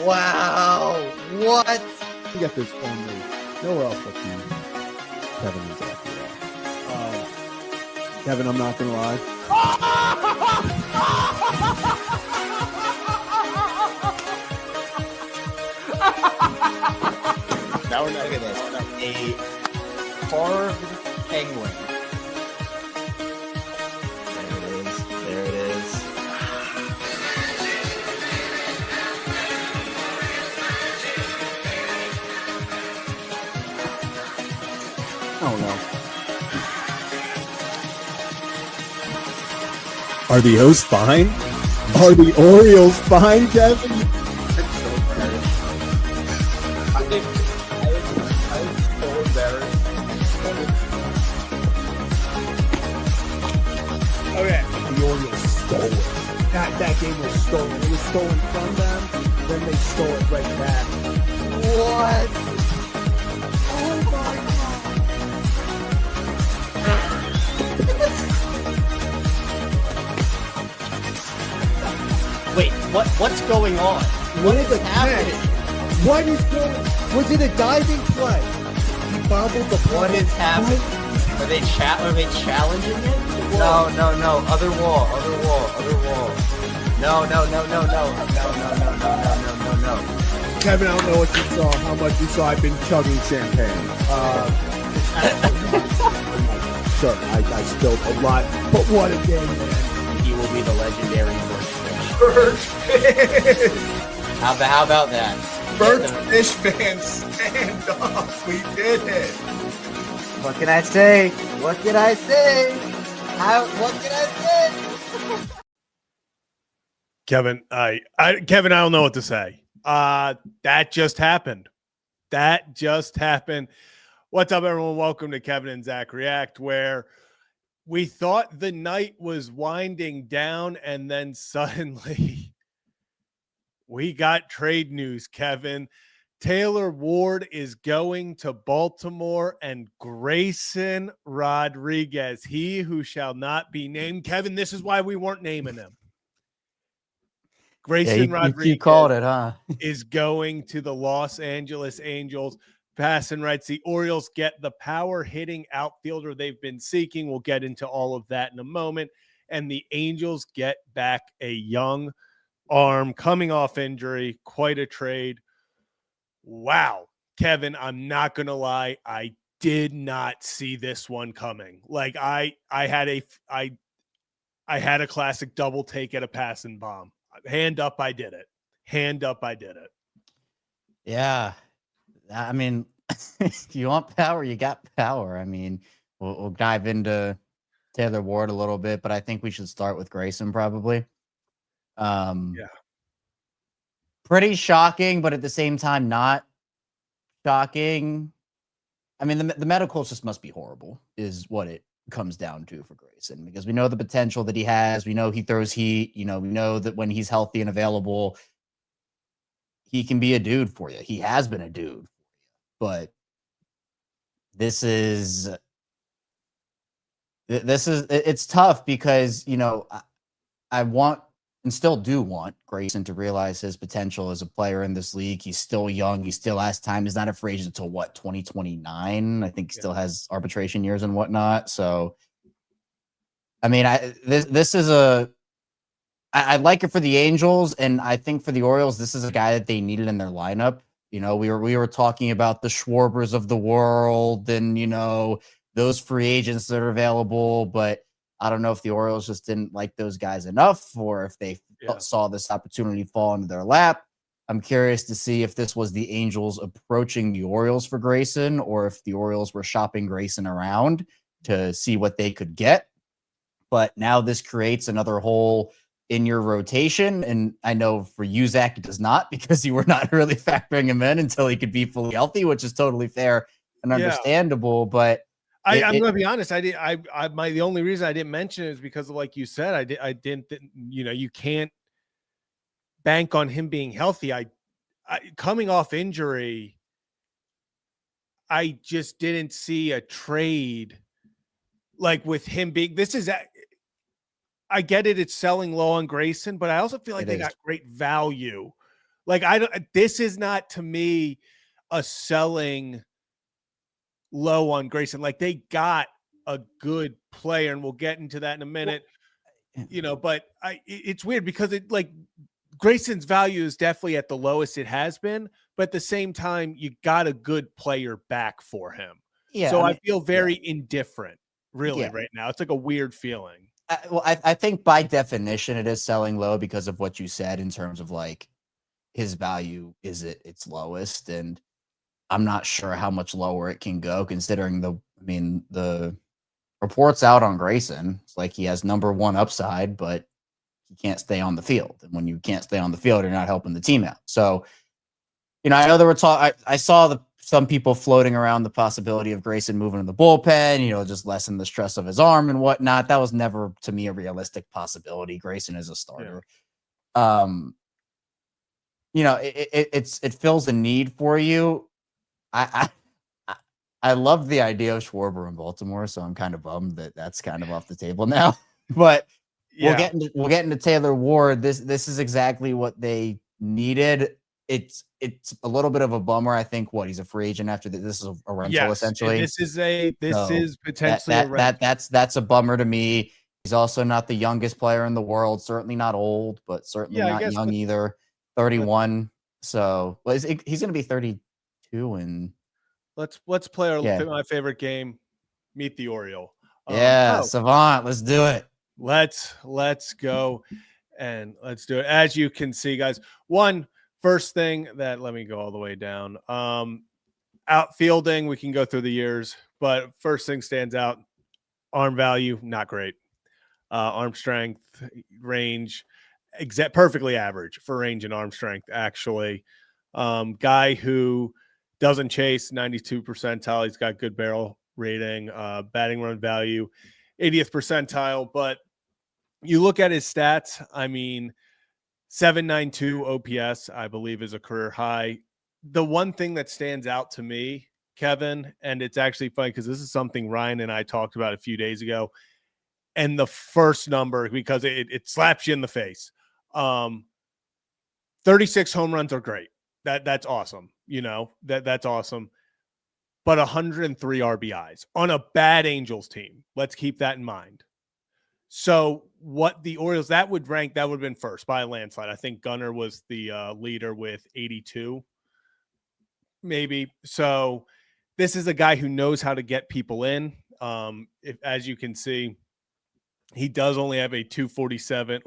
Wow. What? You get this only nowhere else but the Kevin and Zach. Kevin, I'm not going to lie. Now we're not gonna a carved penguin. There it is. There it is. Oh no. Are the O's fine? Are the Orioles fine, Kevin? It's so funny. I was so embarrassed. Okay. The Orioles stole it. That game was stolen. It was stolen from them, then they stole it right back. What? Oh my Wait, what's going on? What is happening? What is going? Was it a diving play? He bobbled the play. What is happening? Are they challenging it? No. Other wall. No. Kevin, I don't know what you saw, how much you saw. I've been chugging champagne. Sure, I spilled a lot, but what a game, man. He will be the legendary Birdfish. How about that? Birdfish fans, stand up. We did it. What can I say? What can I say? Kevin, Kevin, I don't know what to say. That just happened. What's up, everyone? Welcome to Kevin and Zach React, where we thought the night was winding down, and then suddenly we got trade news, Kevin. Taylor Ward is going to Baltimore, and Grayson Rodriguez, he who shall not be named. Kevin, this is why we weren't naming him. Grayson Rodriguez, you called it, huh? is going to the Los Angeles Angels. Passing rights. The Orioles get the power hitting outfielder they've been seeking. We'll get into all of that in a moment. And the Angels get back a young arm coming off injury. Quite a trade. Wow. Kevin, I'm not going to lie. I did not see this one coming. Like I had a classic double take at a passing bomb. Hand up, I did it. Yeah. I mean, if you want power, you got power. I mean, we'll dive into Taylor Ward a little bit, but I think we should start with Grayson probably. Yeah. Pretty shocking, but at the same time, not shocking. I mean, the medicals just must be horrible is what it comes down to for Grayson, because we know the potential that he has. We know he throws heat. We know that when he's healthy and available, he can be a dude for you. He has been a dude. But it's tough because, I want and still do want Grayson to realize his potential as a player in this league. He's still young. He still has time. He's not a free agent until 2029. I think he still has arbitration years and whatnot. So, I mean, I like it for the Angels, and I think for the Orioles, this is a guy that they needed in their lineup. We were talking about the Schwarbers of the world and, those free agents that are available, but I don't know if the Orioles just didn't like those guys enough or if they saw this opportunity fall into their lap. I'm curious to see if this was the Angels approaching the Orioles for Grayson or if the Orioles were shopping Grayson around to see what they could get. But now this creates another hole in your rotation. And I know for you, Zach, it does not, because you were not really factoring him in until he could be fully healthy, which is totally fair and understandable. But I'm going to be honest. The only reason I didn't mention it is because, like you said, I didn't, you can't bank on him being healthy. I coming off injury, I just didn't see a trade like with him being, I get it. It's selling low on Grayson, but I also feel like they got great value Like, I don't. This is not to me a selling low on Grayson. Like, they got a good player, and we'll get into that in a minute. But it's weird because Grayson's value is definitely at the lowest it has been, but at the same time, you got a good player back for him. Yeah, So I I mean, feel very indifferent, really, yeah. right now. It's like a weird feeling. I think by definition it is selling low because of what you said in terms of like his value is at its lowest, and I'm not sure how much lower it can go considering the reports out on Grayson. It's like he has number one upside, but he can't stay on the field. And when you can't stay on the field, you're not helping the team out. So, I know there were I saw some people floating around the possibility of Grayson moving to the bullpen, just lessen the stress of his arm and whatnot. That was never to me a realistic possibility. Grayson is a starter. Yeah. It fills a need for you. I love the idea of Schwarber in Baltimore, so I'm kind of bummed that that's kind of off the table now. But we'll get into Taylor Ward. This is exactly what they needed. It's a little bit of a bummer. I think he's a free agent after this is a rental essentially. This is potentially a rental. That's a bummer to me. He's also not the youngest player in the world. Certainly not old, but certainly not young either. 31. So he's going to be 32 and. Let's play my favorite game, Meet the Oriole. Savant, let's do it. Let's go and let's do it. As you can see, guys, first thing that let me go all the way down. Outfielding, we can go through the years, but first thing stands out, arm value, not great. Arm strength, range, perfectly average for range and arm strength, actually. Guy who doesn't chase, 92 percentile. He's got good barrel rating, batting run value, 80th percentile. But you look at his stats, 792 OPS, I believe, is a career high. The one thing that stands out to me, Kevin, and it's actually funny because this is something Ryan and I talked about a few days ago, and the first number, because it slaps you in the face. 36 home runs are great. That's awesome. That's awesome. But 103 RBIs on a bad Angels team. Let's keep that in mind. So what the Orioles, that would have been first by a landslide. I think Gunnar was the leader with 82, maybe. So this is a guy who knows how to get people in. As you can see, he does only have a 247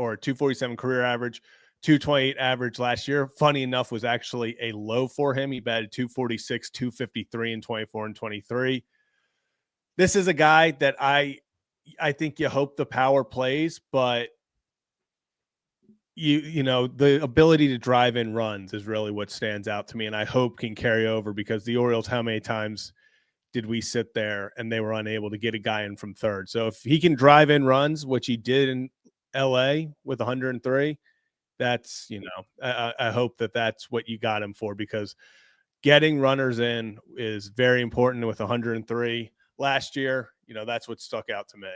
career average. 228 average last year. Funny enough, was actually a low for him. He batted 246, 253 in 24 and 23. This is a guy that I think you hope the power plays, but the ability to drive in runs is really what stands out to me, and I hope can carry over, because the Orioles, how many times did we sit there and they were unable to get a guy in from third? So if he can drive in runs, which he did in LA with 103, that's, I hope that's what you got him for, because getting runners in is very important with 103 last year. That's what stuck out to me.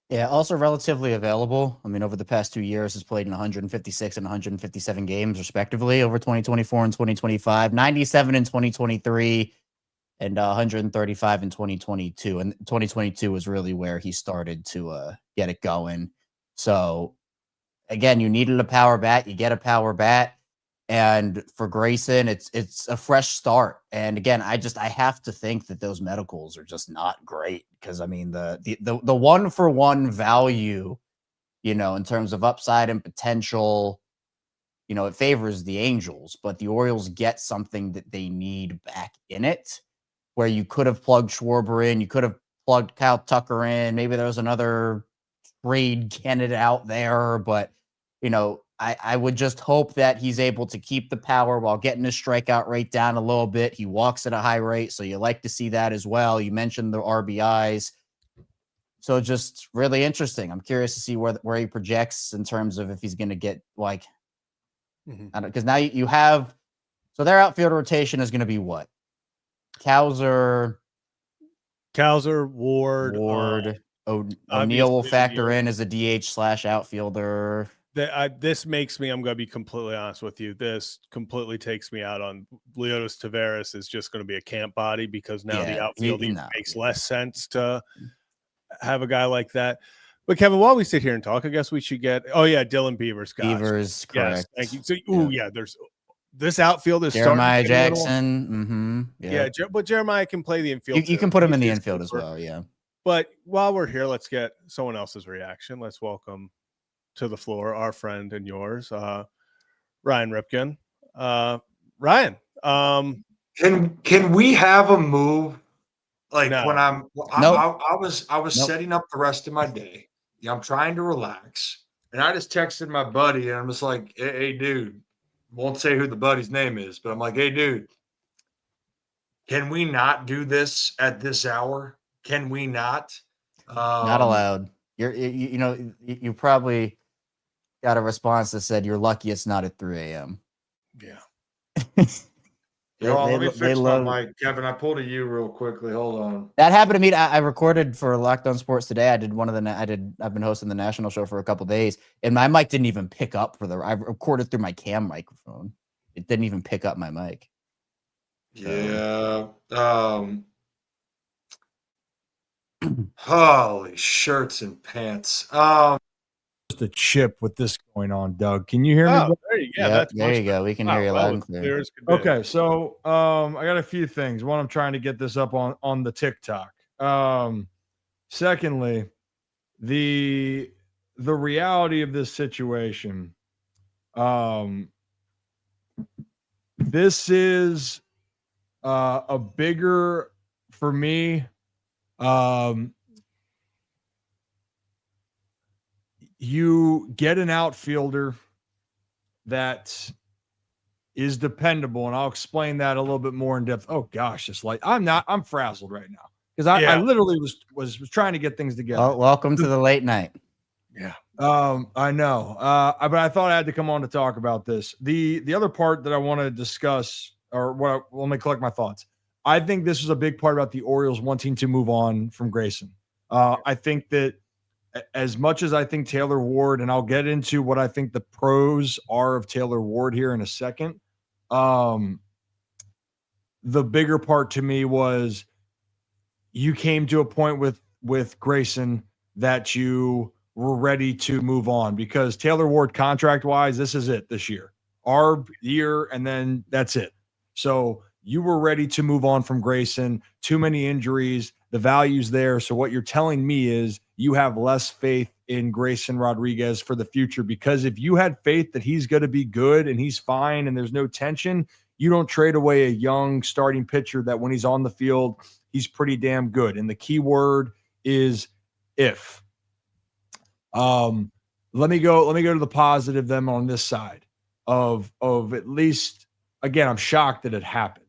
Yeah, also relatively available. Over the past 2 years, has played in 156 and 157 games, respectively, over 2024 and 2025, 97 in 2023, and 135 in 2022. And 2022 was really where he started to get it going. So, again, you needed a power bat. You get a power bat. And for Grayson, it's a fresh start. And again, I have to think that those medicals are just not great, because the 1-for-1 value, in terms of upside and potential, it favors the Angels, but the Orioles get something that they need back in it, where you could have plugged Schwarber in, you could have plugged Kyle Tucker in. Maybe there was another trade candidate out there, but I would just hope that he's able to keep the power while getting his strikeout rate down a little bit. He walks at a high rate, so you like to see that as well. You mentioned the RBIs. So just really interesting. I'm curious to see where he projects in terms of if he's going to get because now you have, so their outfield rotation is going to be what? Kowser, Ward. O'Neill will factor in as a DH/outfielder. This makes me, I'm going to be completely honest with you. This completely takes me out on Leotis Taveras is just going to be a camp body because now the outfield makes less sense to have a guy like that. But Kevin, while we sit here and talk, I guess we should get, Dylan Beavers. Gosh. Beavers, correct. Yes, thank you. So, there's this outfield is Jeremiah starting to get Jackson. but Jeremiah can play the infield. You can put him in the infield as well, yeah. But while we're here, let's get someone else's reaction. Let's welcome to the floor our friend and yours, Ryan Ripken. Ryan, can we have a move? Like when I was setting up the rest of my day. Yeah, I'm trying to relax. And I just texted my buddy and I'm just like, hey dude, won't say who the buddy's name is, but I'm like, hey dude, can we not do this at this hour? Can we not? Not allowed. You probably got a response that said you're lucky it's not at 3 a.m. Yeah. Let me fix my mic, Kevin. I pulled a U real quickly. Hold on. That happened to me. I recorded for Locked On Sports today. I've been hosting the national show for a couple days, and my mic didn't even pick up I recorded through my cam microphone. It didn't even pick up my mic. So. Yeah. Holy shirts and pants. Just a chip with this going on, Doug. Can you hear me? There you go. We can hear you loud and clear. Okay, so I got a few things. One, I'm trying to get this up on the TikTok. Secondly, the reality of this situation. This is a bigger for me. You get an outfielder that is dependable, and I'll explain that a little bit more in depth. Oh gosh, I'm frazzled right now because I literally was trying to get things together. Well, welcome to the late night. Yeah. I know. But I thought I had to come on to talk about this. The other part that I want to discuss, let me collect my thoughts. I think this is a big part about the Orioles wanting to move on from Grayson. I think that as much as I think Taylor Ward, and I'll get into what I think the pros are of Taylor Ward here in a second. The bigger part to me was you came to a point with Grayson that you were ready to move on because Taylor Ward contract wise, this is it this year, our year, and then that's it. So you were ready to move on from Grayson. Too many injuries, the value's there. So what you're telling me is you have less faith in Grayson Rodriguez for the future, because if you had faith that he's going to be good and he's fine and there's no tension, you don't trade away a young starting pitcher that when he's on the field, he's pretty damn good. And the key word is if. Let me go to the positive then on this side of at least, again, I'm shocked that it happened.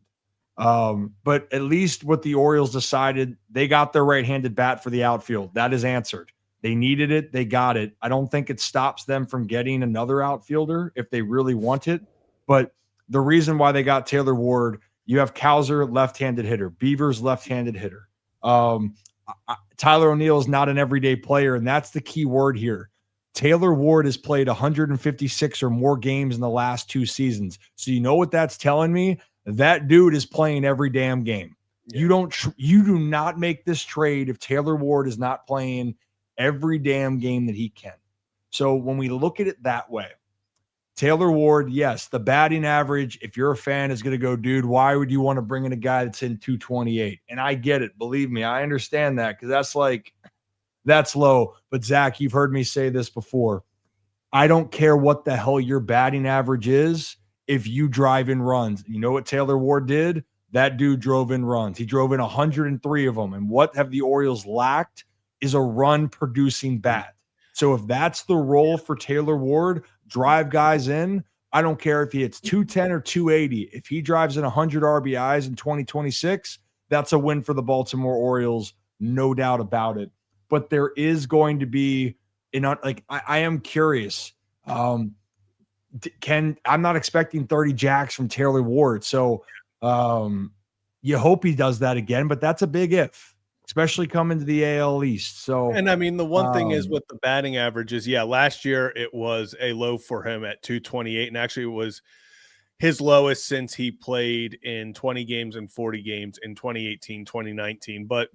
But at least what the Orioles decided, they got their right-handed bat for the outfield. That is answered. They needed it. They got it. I don't think it stops them from getting another outfielder if they really want it. But the reason why they got Taylor Ward, you have Cowser, left-handed hitter, Beavers, left-handed hitter. Tyler O'Neill is not an everyday player, and that's the key word here. Taylor Ward has played 156 or more games in the last 2 seasons. So you know what that's telling me? That dude is playing every damn game. Yeah. You do not make this trade if Taylor Ward is not playing every damn game that he can. So when we look at it that way, Taylor Ward, yes, the batting average, if you're a fan, is going to go, dude, why would you want to bring in a guy that's in 228? And I get it. Believe me, I understand that because that's low. But Zach, you've heard me say this before. I don't care what the hell your batting average is if you drive in runs. You know what Taylor Ward did? That dude drove in runs. He drove in 103 of them. And what have the Orioles lacked is a run-producing bat. So if that's the role for Taylor Ward, drive guys in. I don't care if he hits 210 or 280. If he drives in 100 RBIs in 2026, that's a win for the Baltimore Orioles, no doubt about it. But there is going to be, I am curious. I'm not expecting 30 jacks from Taylor Ward. So you hope he does that again, but that's a big if. especially coming to the AL East. So, and I mean, the one thing is with the batting averages, last year it was a low for him at 228, and actually it was his lowest since he played in 20 games and 40 games in 2018, 2019. But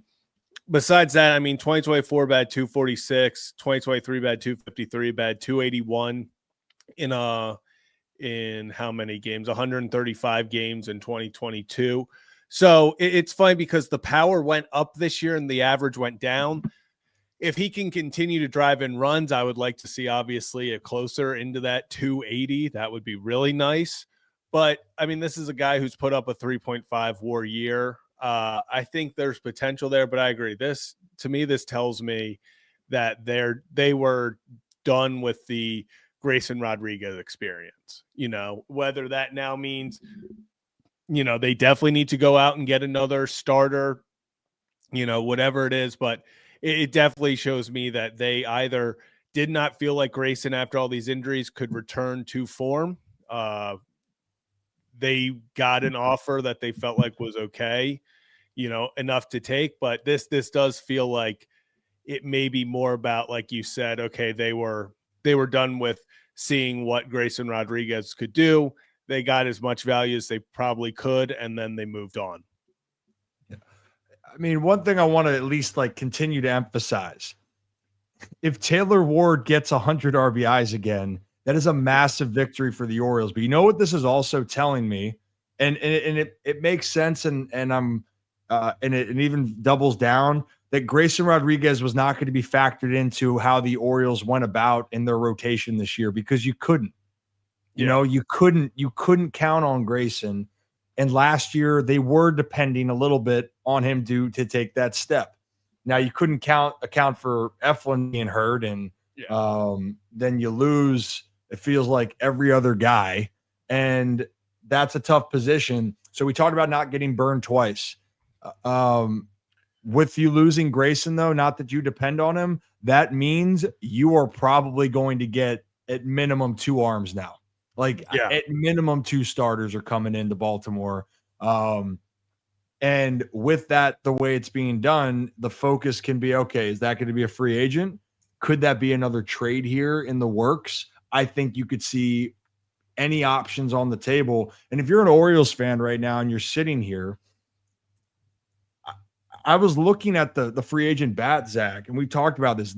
besides that, I mean, 2024 bad 246, 2023 bad 253, bad 281 in how many games? 135 games in 2022. So it's funny because the power went up this year and the average went down. If he can continue to drive in runs, I would like to see obviously a closer into that 280. That would be really nice. But I mean, this is a guy who's put up a 3.5 WAR year. I think there's potential there, but I agree. This tells me that they were done with the Grayson Rodriguez experience. Whether that now means, they definitely need to go out and get another starter, whatever it is, but it definitely shows me that they either did not feel like Grayson after all these injuries could return to form. They got an offer that they felt like was okay, enough to take, but this does feel like it may be more about, like you said, okay, they were done with seeing what Grayson Rodriguez could do. They got as much value as they probably could, and then they moved on. Yeah. I mean, one thing I want to at least continue to emphasize, if Taylor Ward gets 100 RBIs again, that is a massive victory for the Orioles. But you know what this is also telling me, and it makes sense, and I'm and it even doubles down that Grayson Rodriguez was not going to be factored into how the Orioles went about in their rotation this year, because you couldn't. You couldn't count on Grayson. And last year they were depending a little bit on him to take that step. Now you couldn't account for Eflin being hurt, and then you lose, it feels like, every other guy, and that's a tough position. So we talked about not getting burned twice. With you losing Grayson, though, not that you depend on him, that means you are probably going to get at minimum 2 arms now. At minimum 2 starters are coming into Baltimore. And with that, the way it's being done, the focus can be, okay, is that going to be a free agent? Could that be another trade here in the works? I think you could see any options on the table. And if you're an Orioles fan right now and you're sitting here, I was looking at the free agent bat, Zach, and we talked about this.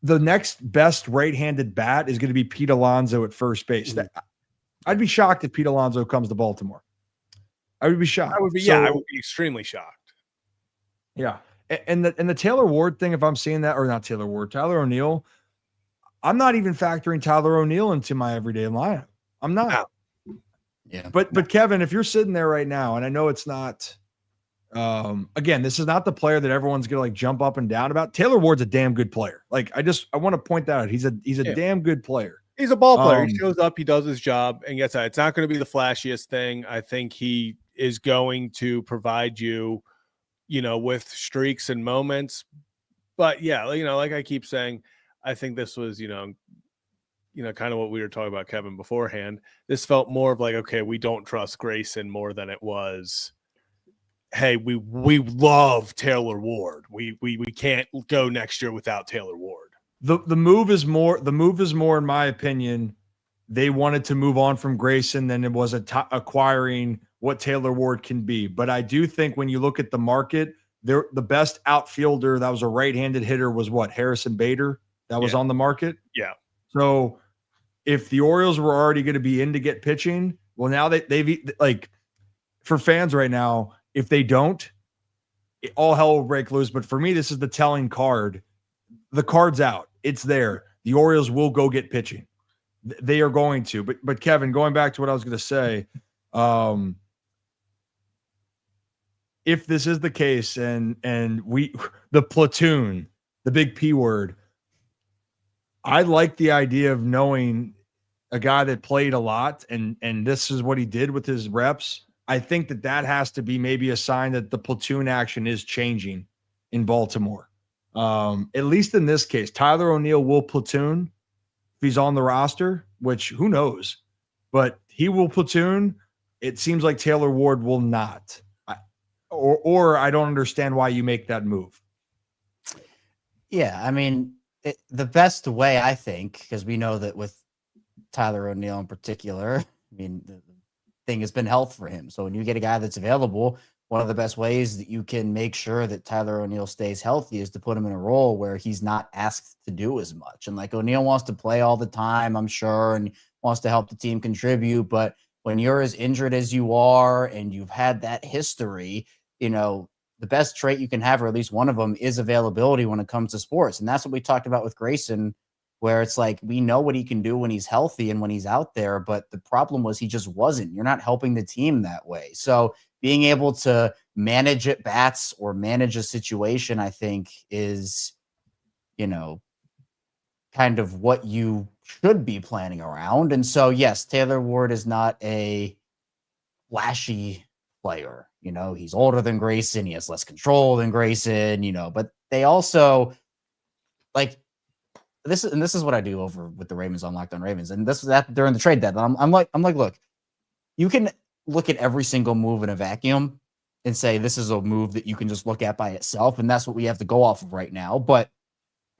The next best right-handed bat is going to be Pete Alonso at first base. I'd be shocked if Pete Alonso comes to Baltimore. I would be shocked. I would be extremely shocked. Yeah. And the Taylor Ward thing, if I'm seeing that, or not Taylor Ward, Tyler O'Neill, I'm not even factoring Tyler O'Neill into my everyday lineup. I'm not. Yeah. But Kevin, if you're sitting there right now, and I know it's not, again, this is not the player that everyone's going to jump up and down about. Taylor Ward's a damn good player. I want to point that out. He's a damn good player. He's a ball player. He shows up, he does his job, and gets out. It's not going to be the flashiest thing. I think he is going to provide you, with streaks and moments. But like I keep saying, I think this was, kind of what we were talking about, Kevin, beforehand. This felt more of okay, we don't trust Grayson, more than it was, hey, we love Taylor Ward. We can't go next year without Taylor Ward. The move is more, in my opinion, they wanted to move on from Grayson than it was acquiring what Taylor Ward can be. But I do think when you look at the market, the best outfielder that was a right-handed hitter was Harrison Bader that was on the market. Yeah. So if the Orioles were already going to be in to get pitching, well, now they've for fans right now, if they don't, all hell will break loose. But for me, this is the telling card. The card's out. It's there. The Orioles will go get pitching. They are going to. But Kevin, going back to what I was going to say, if this is the case, and the platoon, the big P word, I like the idea of knowing a guy that played a lot, and this is what he did with his reps. I think that has to be maybe a sign that the platoon action is changing in Baltimore. At least in this case, Tyler O'Neill will platoon if he's on the roster, which who knows, but he will platoon. It seems like Taylor Ward will not. or I don't understand why you make that move. Yeah, I mean, the best way, I think, because we know that with Tyler O'Neill in particular, I mean, the thing has been health for him. So when you get a guy that's available, one of the best ways that you can make sure that Tyler O'Neill stays healthy is to put him in a role where he's not asked to do as much. And like O'Neill wants to play all the time, I'm sure, and wants to help the team contribute. But when you're as injured as you are and you've had that history, the best trait you can have, or at least one of them, is availability when it comes to sports. And that's what we talked about with Grayson, where it's like, we know what he can do when he's healthy and when he's out there, but the problem was he just wasn't. You're not helping the team that way. So being able to manage at bats or manage a situation, I think is, kind of what you should be planning around. And so, yes, Taylor Ward is not a flashy player. He's older than Grayson. He has less control than Grayson, but they also like this. And this is what I do over with the Ravens on Locked On Ravens. And this was that during the trade deadline. I'm like, look, you can look at every single move in a vacuum and say, this is a move that you can just look at by itself. And that's what we have to go off of right now. But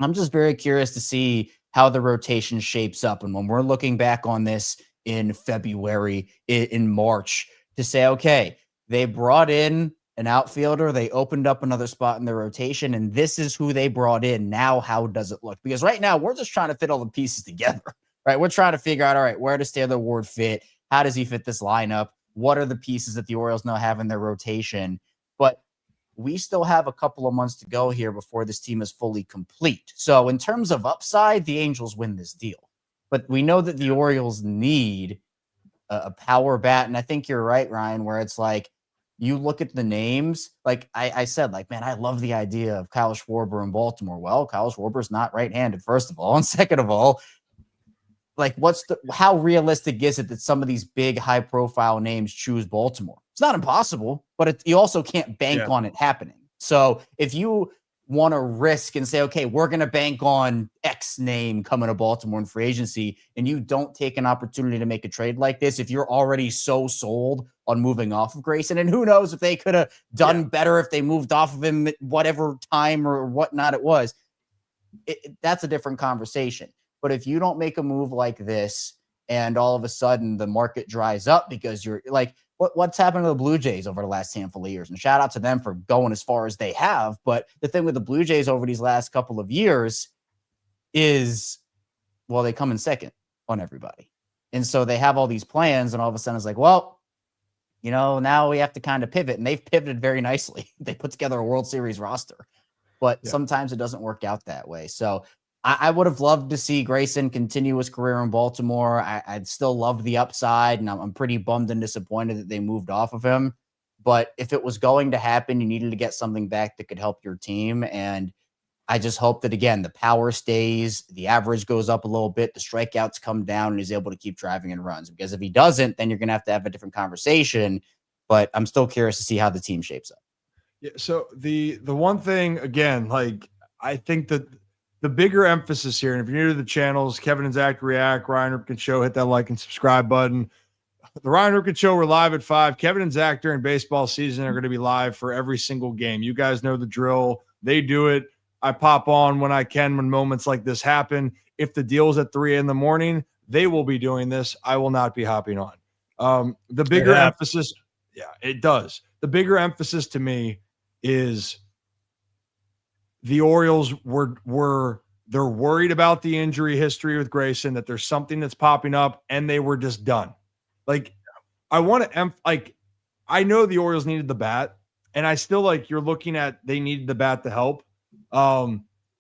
I'm just very curious to see how the rotation shapes up. And when we're looking back on this in February, in March, to say, okay, they brought in an outfielder, they opened up another spot in their rotation, and this is who they brought in. Now, how does it look? Because right now, we're just trying to fit all the pieces together, right? We're trying to figure out, all right, where does Taylor Ward fit? How does he fit this lineup? What are the pieces that the Orioles now have in their rotation? But we still have a couple of months to go here before this team is fully complete. So in terms of upside, the Angels win this deal. But we know that the Orioles need a power bat. And I think you're right, Ryan, where it's like, you look at the names, like I said, like, man, I love the idea of Kyle Schwarber in Baltimore. Well, Kyle Schwarber's not right-handed, first of all. And second of all, like, how realistic is it that some of these big high-profile names choose Baltimore? It's not impossible, but you also can't bank on it happening. So if you want to risk and say, okay, we're going to bank on X name coming to Baltimore in free agency, and you don't take an opportunity to make a trade like this, if you're already so sold on moving off of Grayson, and who knows if they could have done better if they moved off of him at whatever time or whatnot it was, that's a different conversation. But if you don't make a move like this and all of a sudden the market dries up because you're like, what's happened to the Blue Jays over the last handful of years? And shout out to them for going as far as they have. But the thing with the Blue Jays over these last couple of years is, well, they come in second on everybody. And so they have all these plans, and all of a sudden it's like, well, now we have to kind of pivot. And they've pivoted very nicely. They put together a World Series roster. But sometimes it doesn't work out that way. So I would have loved to see Grayson continue his career in Baltimore. I'd still love the upside, and I'm pretty bummed and disappointed that they moved off of him. But if it was going to happen, you needed to get something back that could help your team. And I just hope that, again, the power stays, the average goes up a little bit, the strikeouts come down, and he's able to keep driving in runs. Because if he doesn't, then you're going to have a different conversation. But I'm still curious to see how the team shapes up. Yeah. So the one thing, again, like, I think that the bigger emphasis here, and if you're new to the channels, Kevin and Zach React, Ryan Ripken Show, hit that like and subscribe button. The Ryan Ripken Show, we're live at 5. Kevin and Zach during baseball season are going to be live for every single game. You guys know the drill. They do it. I pop on when I can, when moments like this happen. If the deal's at 3 a.m, they will be doing this. I will not be hopping on. The bigger emphasis, it does. The bigger emphasis to me is the Orioles they're worried about the injury history with Grayson, that there's something that's popping up, and they were just done. Like, I want to I know the Orioles needed the bat, and I still, like, you're looking at, they needed the bat to help.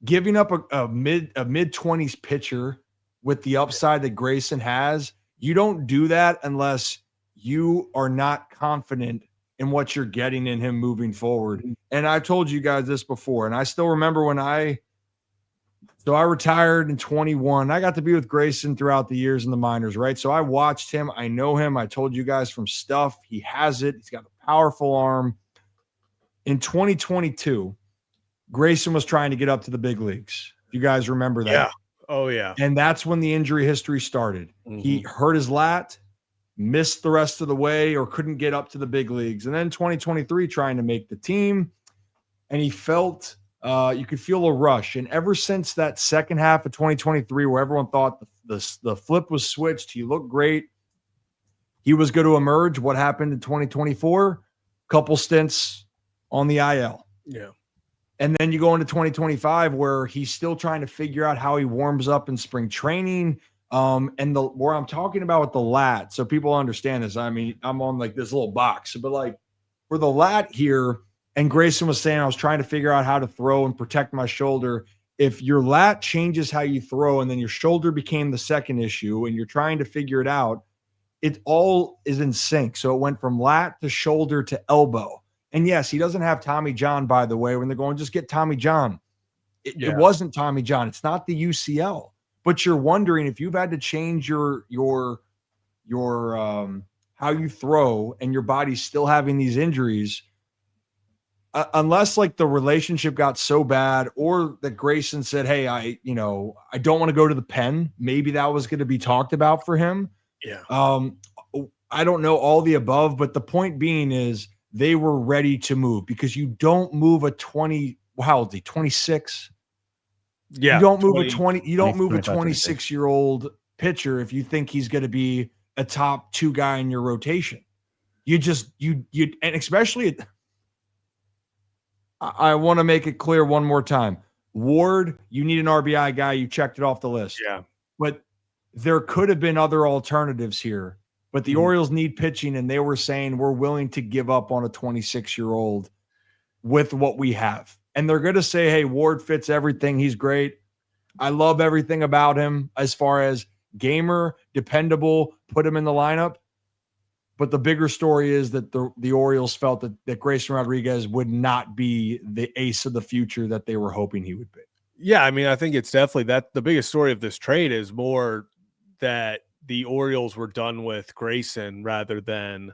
Giving up a mid-20s pitcher with the upside that Grayson has, you don't do that unless you are not confident in what you're getting in him moving forward. And I told you guys this before, and I still remember when I retired in 21. I got to be with Grayson throughout the years in the minors, right? So I watched him. I know him. I told you guys from stuff. He has it. He's got a powerful arm. In 2022, Grayson was trying to get up to the big leagues. You guys remember that? Yeah. Oh, yeah. And that's when the injury history started. Mm-hmm. He hurt his lat, missed the rest of the way or couldn't get up to the big leagues. And then 2023 trying to make the team, and he felt you could feel a rush. And ever since that second half of 2023, where everyone thought the flip was switched, he looked great, he was going to emerge. What happened in 2024? Couple stints on the IL. Yeah. And then you go into 2025 where he's still trying to figure out how he warms up in spring training. And where I'm talking about with the lat, so people understand this. I mean, I'm on like this little box, but like for the lat here, and Grayson was saying I was trying to figure out how to throw and protect my shoulder. If your lat changes how you throw, and then your shoulder became the second issue, and you're trying to figure it out, it all is in sync. So it went from lat to shoulder to elbow. And yes, he doesn't have Tommy John, by the way, when they're going, just get Tommy John. It wasn't Tommy John. It's not the UCL. But you're wondering if you've had to change your how you throw, and your body's still having these injuries, unless like the relationship got so bad, or that Grayson said, hey, I don't want to go to the pen. Maybe that was going to be talked about for him. Yeah. I don't know all the above, but the point being is they were ready to move, because you don't move a 20, how old is he? 26. Yeah. You don't move a 26 26-year-old pitcher if you think he's going to be a top 2 guy in your rotation. And especially I want to make it clear one more time. Ward, you need an RBI guy. You checked it off the list. Yeah. But there could have been other alternatives here. But the Orioles need pitching, and they were saying we're willing to give up on a 26-year-old with what we have. And they're going to say, hey, Ward fits everything. He's great. I love everything about him as far as gamer, dependable, put him in the lineup. But the bigger story is that the Orioles felt that Grayson Rodriguez would not be the ace of the future that they were hoping he would be. Yeah, I mean, I think it's definitely that the biggest story of this trade is more that the Orioles were done with Grayson rather than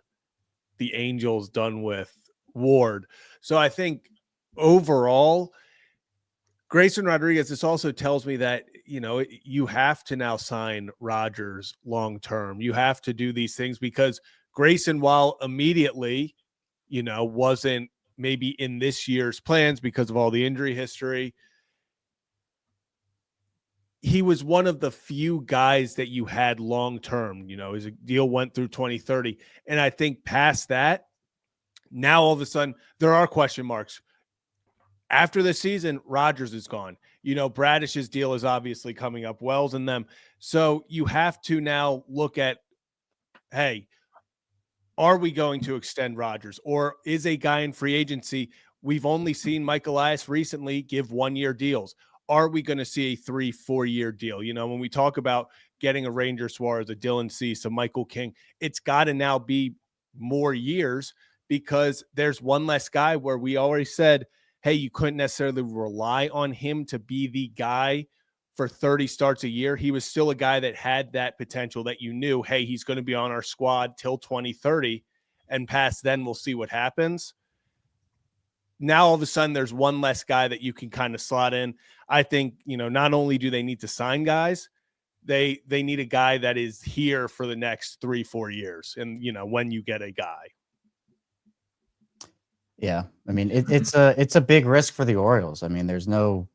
the Angels done with Ward. So I think overall, Grayson Rodriguez, this also tells me that, you have to now sign Rodgers long-term. You have to do these things because Grayson, while immediately, wasn't maybe in this year's plans because of all the injury history, he was one of the few guys that you had long-term. His deal went through 2030. And I think past that, now all of a sudden there are question marks. After the season, Rodgers is gone. Bradish's deal is obviously coming up, Wells and them. So you have to now look at, hey, are we going to extend Rodgers, or is a guy in free agency? We've only seen Mike Elias recently give 1-year deals. Are we going to see a 3-4 year deal? When we talk about getting a Ranger Suarez, a Dylan Cease, a Michael King, it's got to now be more years, because there's one less guy where we already said, hey, you couldn't necessarily rely on him to be the guy for 30 starts a year. He was still a guy that had that potential that you knew, hey, he's going to be on our squad till 2030, and past then we'll see what happens. Now all of a sudden there's one less guy that you can kind of slot in. I think, not only do they need to sign guys, they need a guy that is here for the next 3-4 years. And, when you get a guy. Yeah. I mean, it's a big risk for the Orioles. I mean, there's no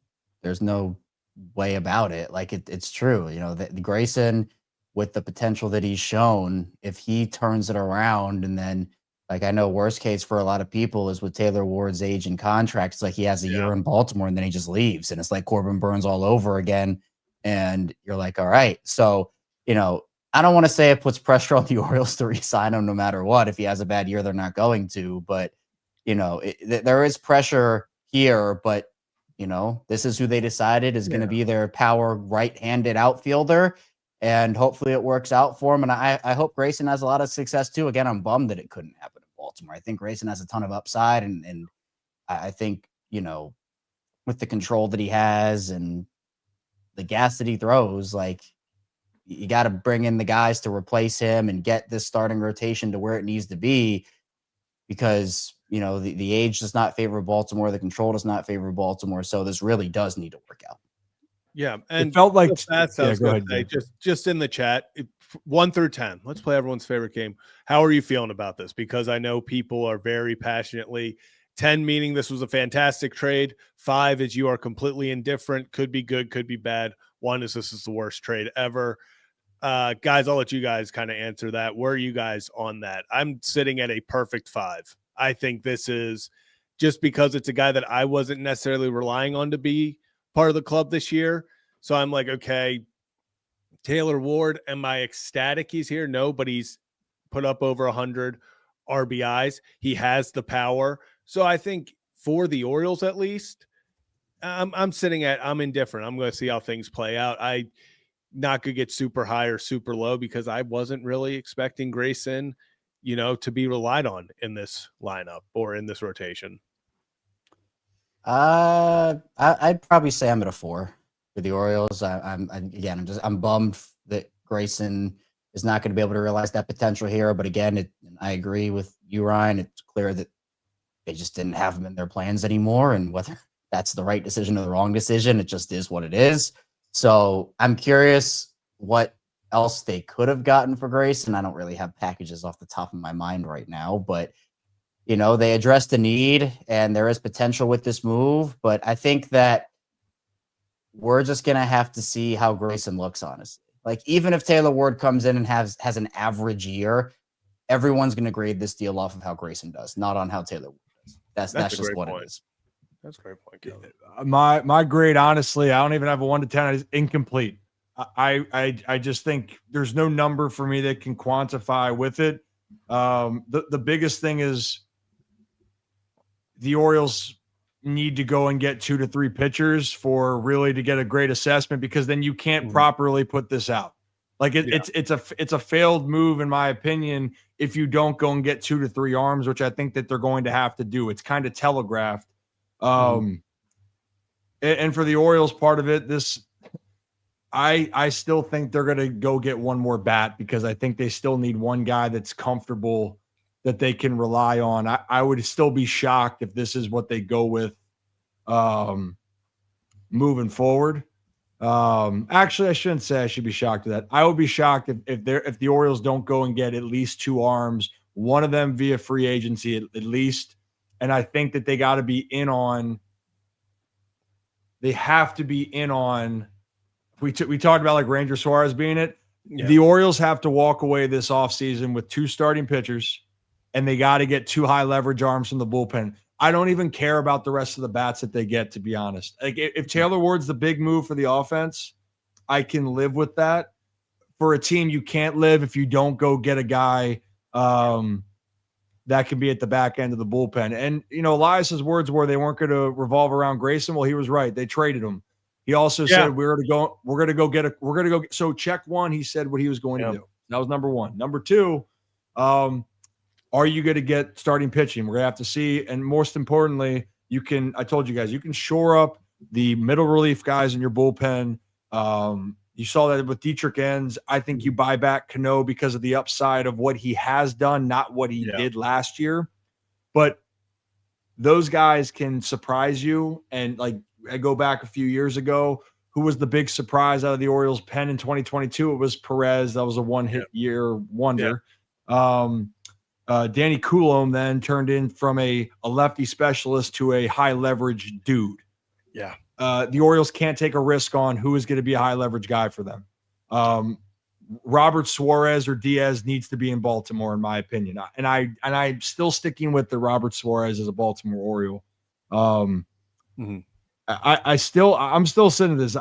way about it. Like it's true, that Grayson, with the potential that he's shown, if he turns it around, and then, like, I know worst case for a lot of people is with Taylor Ward's age and contract. It's like he has a year in Baltimore and then he just leaves, and it's like Corbin Burns all over again. And you're like, all right. So, I don't want to say it puts pressure on the Orioles to re-sign him no matter what. If he has a bad year, they're not going to. But, there is pressure here. But, this is who they decided is going to be their power right-handed outfielder. And hopefully it works out for him. And I hope Grayson has a lot of success too. Again, I'm bummed that it couldn't happen in Baltimore. I think Grayson has a ton of upside. And I think, with the control that he has and the gas that he throws, like, you got to bring in the guys to replace him and get this starting rotation to where it needs to be, because, the age does not favor Baltimore. The control does not favor Baltimore. So this really does need to work out. Yeah, and it felt like that's just in the chat. 1 through 10. Let's play everyone's favorite game. How are you feeling about this? Because I know people are very passionately 10 meaning this was a fantastic trade. 5 is you are completely indifferent. Could be good, could be bad. 1 is this is the worst trade ever. Guys, I'll let you guys kind of answer that. Where are you guys on that? I'm sitting at a perfect 5. I think this is just because it's a guy that I wasn't necessarily relying on to be part of the club this year. So I'm like, okay, Taylor Ward, am I ecstatic he's here? No, but he's put up over 100 RBIs. He has the power. So I think for the Orioles, at least, I'm indifferent. I'm going to see how things play out. I not going to get super high or super low because I wasn't really expecting Grayson, to be relied on in this lineup or in this rotation. I'd probably say I'm at a 4 for the Orioles. I'm bummed that Grayson is not going to be able to realize that potential here. But again, I agree with you, Ryan. It's clear that they just didn't have him in their plans anymore, and whether that's the right decision or the wrong decision, it just is what it is. So I'm curious what else they could have gotten for Grayson. I don't really have packages off the top of my mind right now, but they addressed the need and there is potential with this move, but I think that we're just going to have to see how Grayson looks, honestly. Like, even if Taylor Ward comes in and has an average year, everyone's going to grade this deal off of how Grayson does, not on how Taylor Ward does. That's just what it is. That's a great point, Kevin. My grade, honestly, I don't even have a 1 to 10. It's incomplete. I just think there's no number for me that can quantify with it. The biggest thing is the Orioles need to go and get 2 to 3 pitchers for really to get a great assessment, because then you can't properly put this out. Like it's a failed move, in my opinion, if you don't go and get 2 to 3 arms, which I think that they're going to have to do. It's kind of telegraphed. And for the Orioles part of it, I still think they're going to go get one more bat, because I think they still need one guy that's comfortable that they can rely on. I would still be shocked if this is what they go with moving forward. Actually, I shouldn't say I should be shocked at that. I would be shocked if the Orioles don't go and get at least 2 arms, one of them via free agency at least. And I think that they got to be in on. They have to be in on. We talked about like Ranger Suarez being it. Yeah. The Orioles have to walk away this offseason with 2 starting pitchers, and they got to get 2 high leverage arms from the bullpen. I don't even care about the rest of the bats that they get, to be honest. Like, if Taylor Ward's the big move for the offense, I can live with that. For a team, you can't live if you don't go get a guy that can be at the back end of the bullpen. And, Elias's words were they weren't going to revolve around Grayson. Well, he was right. They traded him. He also said, we're going to go. So check 1, he said what he was going to do. That was number 1. Number 2, are you going to get starting pitching? We're going to have to see. And most importantly, I told you guys, you can shore up the middle relief guys in your bullpen. You saw that with Dietrich Enns. I think you buy back Cano because of the upside of what he has done, not what he did last year. But those guys can surprise you. And like, I go back a few years ago, who was the big surprise out of the Orioles pen in 2022? It was Perez. That was a one-hit year wonder. Danny Coulomb then turned in from a lefty specialist to a high leverage dude. Yeah. The Orioles can't take a risk on who is going to be a high leverage guy for them. Robert Suarez or Diaz needs to be in Baltimore, in my opinion. And I'm still sticking with the Robert Suarez as a Baltimore Oriole. I'm still sitting this.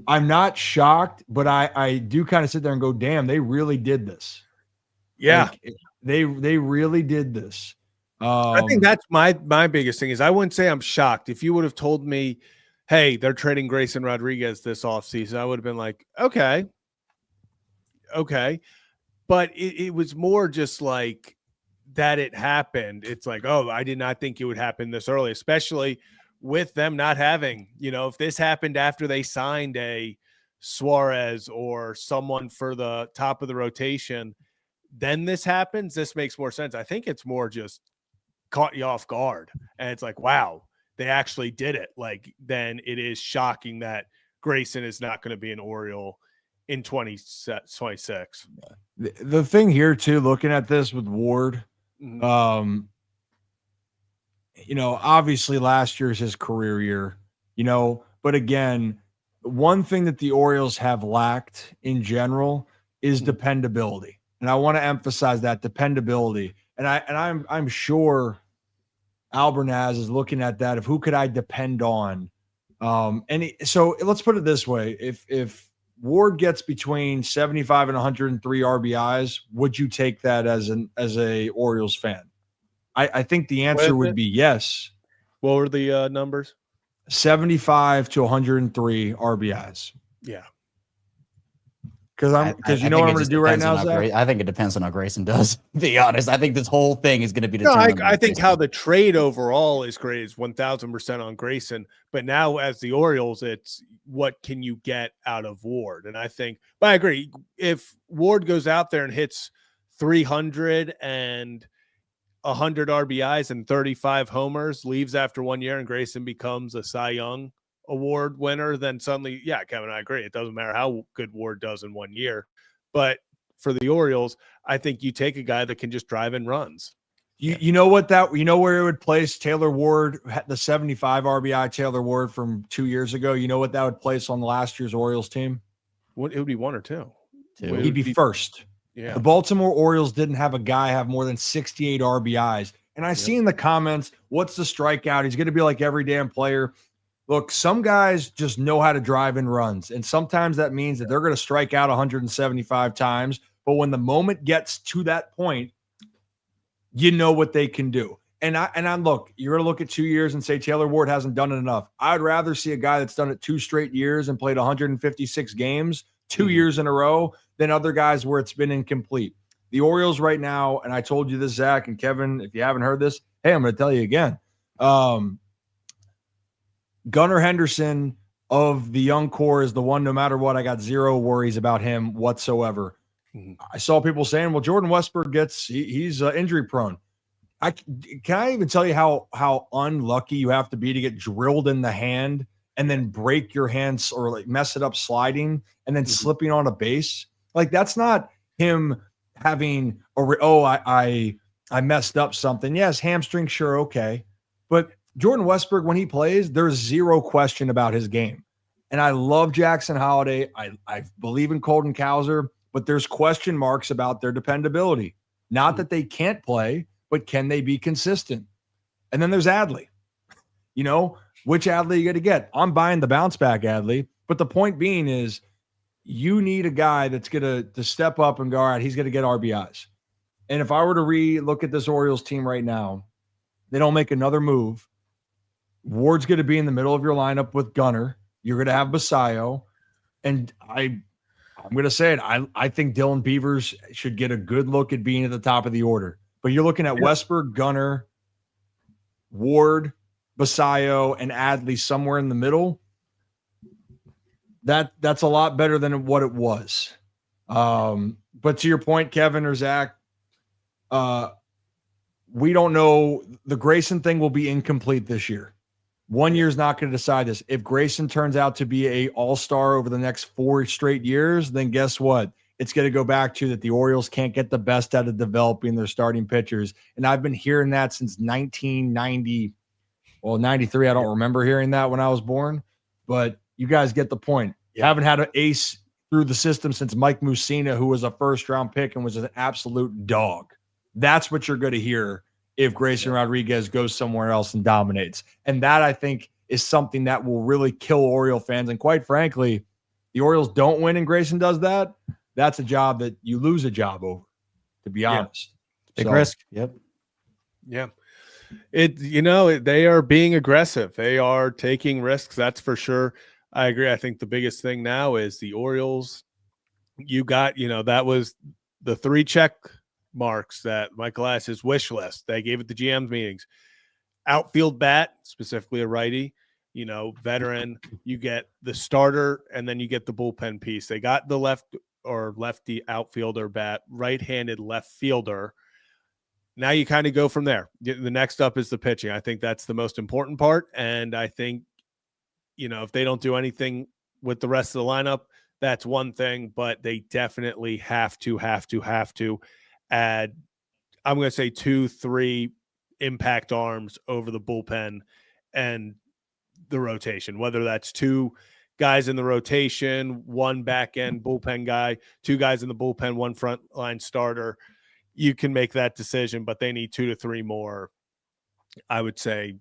I'm not shocked, but I do kind of sit there and go, damn, they really did this. Yeah. Like, they really did this. I think that's my biggest thing is I wouldn't say I'm shocked. If you would have told me, hey, they're trading Grayson Rodriguez this offseason, I would have been like, okay. But it was more just like that it happened. It's like, oh, I did not think it would happen this early, especially with them not having, if this happened after they signed a Suarez or someone for the top of the rotation, then this happens. This makes more sense. I think it's more just caught you off guard. And it's like, wow, they actually did it. Like, then it is shocking that Grayson is not going to be an Oriole in 2026. The thing here too, looking at this with Ward, obviously last year's his career year, but again, one thing that the Orioles have lacked in general is dependability. And I want to emphasize that dependability. And I'm sure Albernaz is looking at that of who could I depend on. So let's put it this way. If Ward gets between 75 and 103 RBIs, would you take that as a Orioles fan? I think the answer would be yes. What were the numbers? 75 to 103 RBIs. Yeah. Because you know what I'm going to do right now, Zach? I think it depends on how Grayson does. To be honest, I think this whole thing is going to be determined. I think how the trade overall is great is 1,000% on Grayson. But now, as the Orioles, it's what can you get out of Ward? And but I agree. If Ward goes out there and hits 300 and 100 RBIs and 35 homers, leaves after 1 year, and Grayson becomes a Cy Young Award winner, then suddenly, yeah, Kevin, I agree. It doesn't matter how good Ward does in 1 year. But for the Orioles, I think you take a guy that can just drive in runs. You know where it would place Taylor Ward, the 75 RBI Taylor Ward from 2 years ago? You know what that would place on last year's Orioles team? It would be 1 or 2. He'd be first. Yeah. The Baltimore Orioles didn't have a guy have more than 68 RBIs. And I see in the comments, what's the strikeout? He's going to be like every damn player. Look, some guys just know how to drive in runs. And sometimes that means that they're going to strike out 175 times. But when the moment gets to that point, you know what they can do. And I'm look, you're going to look at 2 years and say Taylor Ward hasn't done it enough. I'd rather see a guy that's done it 2 straight years and played 156 games 2 years in a row than other guys where it's been incomplete. The Orioles right now, and I told you this, Zach and Kevin, if you haven't heard this, hey, I'm going to tell you again. Gunnar Henderson of the young core is the one, no matter what, I got zero worries about him whatsoever. I saw people saying, well, Jordan Westburg he's injury prone. Can I even tell you how unlucky you have to be to get drilled in the hand and then break your hands or like mess it up sliding and then slipping on a base? Like, that's not him having I messed up something. Yes, hamstring, sure, okay. But Jordan Westburg, when he plays, there's zero question about his game. And I love Jackson Holliday. I believe in Colton Cowser, but there's question marks about their dependability. Not that they can't play, but can they be consistent? And then there's Adley. Which Adley you going to get? I'm buying the bounce back Adley. But the point being is you need a guy that's going to step up and go, all right, he's going to get RBIs. And if I were to look at this Orioles team right now, they don't make another move. Ward's going to be in the middle of your lineup with Gunnar. You're going to have Basayo. And I'm going to say it. I think Dylan Beavers should get a good look at being at the top of the order. But you're looking at Westburg, Gunnar, Ward, Basayo, and Adley somewhere in the middle. That's a lot better than what it was. But to your point, Kevin or Zach, we don't know. The Grayson thing will be incomplete this year. 1 year is not going to decide this. If Grayson turns out to be a all-star over the next 4 straight years, then guess what? It's going to go back to that the Orioles can't get the best out of developing their starting pitchers. And I've been hearing that since 1990. Well, 93, I don't remember hearing that when I was born. But you guys get the point. You haven't had an ace through the system since Mike Mussina, who was a first-round pick and was an absolute dog. That's what you're going to hear if Grayson Rodriguez goes somewhere else and dominates. And that, I think, is something that will really kill Oriole fans. And quite frankly, the Orioles don't win and Grayson does that, that's a job that you lose a job over, to be honest. Big risk. Yep. Yeah. They are being aggressive. They are taking risks. That's for sure. I agree. I think the biggest thing now is the Orioles. You got, that was the 3 check marks that Michael asked his wish list. They gave it the GM's meetings. Outfield bat, specifically a righty, veteran. You get the starter, and then you get the bullpen piece. They got the lefty outfielder bat, right-handed left fielder. Now you kind of go from there. The next up is the pitching. I think that's the most important part. And I think, if they don't do anything with the rest of the lineup, that's one thing, but they definitely have to add, I'm going to say 2-3 impact arms over the bullpen and the rotation, whether that's 2 guys in the rotation, 1 back end bullpen guy, 2 guys in the bullpen, 1 front line starter. You can make that decision, but they need 2 to 3 more, I would say,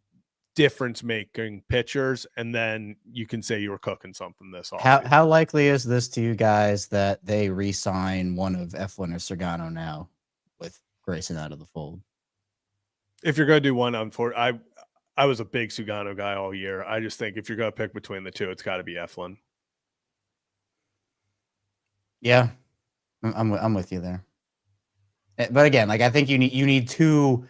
difference making pitchers, and then you can say you were cooking something this offseason. How likely is this to you guys that they re-sign one of Eflin or Sergano now with Grayson out of the fold? If you're going to do one, I was a big Sugano guy all year. I just think if you're going to pick between the 2, it's got to be Eflin. Yeah, I'm with you there. But again, like I think you need 2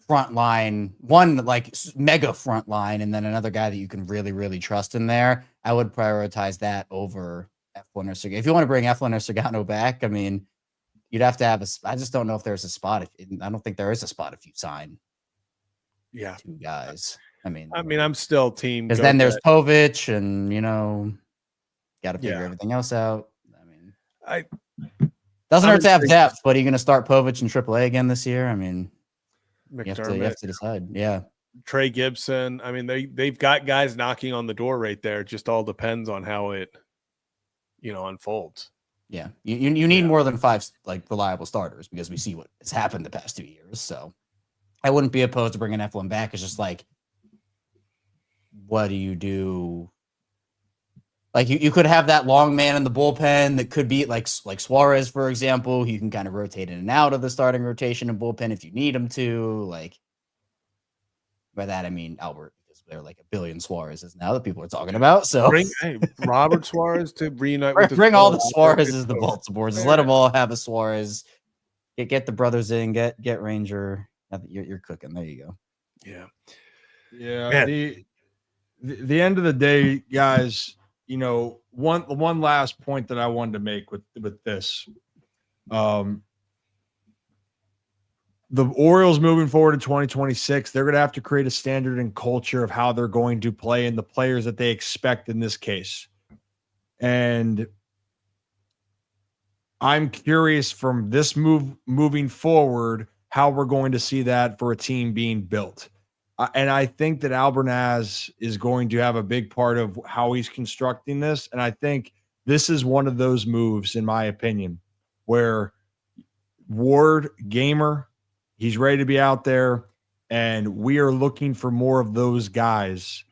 front line, one like mega front line, and then another guy that you can really, really trust in there. I would prioritize that over Eflin or Sergano. If you want to bring Eflin or Sergano back, I mean, you'd have to have I just don't know if there's a spot. I don't think there is a spot if you sign 2 guys. I mean, I'm still team, because then there's Povich, and got to figure everything else out. I mean, doesn't hurt to have depth, but are you going to start Povich in AAA again this year? I mean, you have to decide. Yeah. Trey Gibson. I mean, they've got guys knocking on the door right there. It just all depends on how it, unfolds. Yeah. You need more than 5 like reliable starters, because we see what has happened the past 2 years. So I wouldn't be opposed to bringing Eflin back. It's just like, what do you do? Like you could have that long man in the bullpen that could be like Suarez, for example. You can kind of rotate in and out of the starting rotation and bullpen if you need him to. Like, by that I mean Albert, because there are like a billion Suarezes now that people are talking about. So bring Robert Suarez to reunite with bring all the Suarezes to Baltimore. Just let them all have a Suarez. Get the brothers in. Get Ranger. You're cooking. There you go. Yeah. The end of the day, guys. One last point that I wanted to make with this. The Orioles moving forward in 2026, they're going to have to create a standard and culture of how they're going to play and the players that they expect in this case. And I'm curious from this moving forward, how we're going to see that for a team being built. And I think that Albernaz is going to have a big part of how he's constructing this. And I think this is one of those moves, in my opinion, where Ward, gamer, he's ready to be out there, and we are looking for more of those guys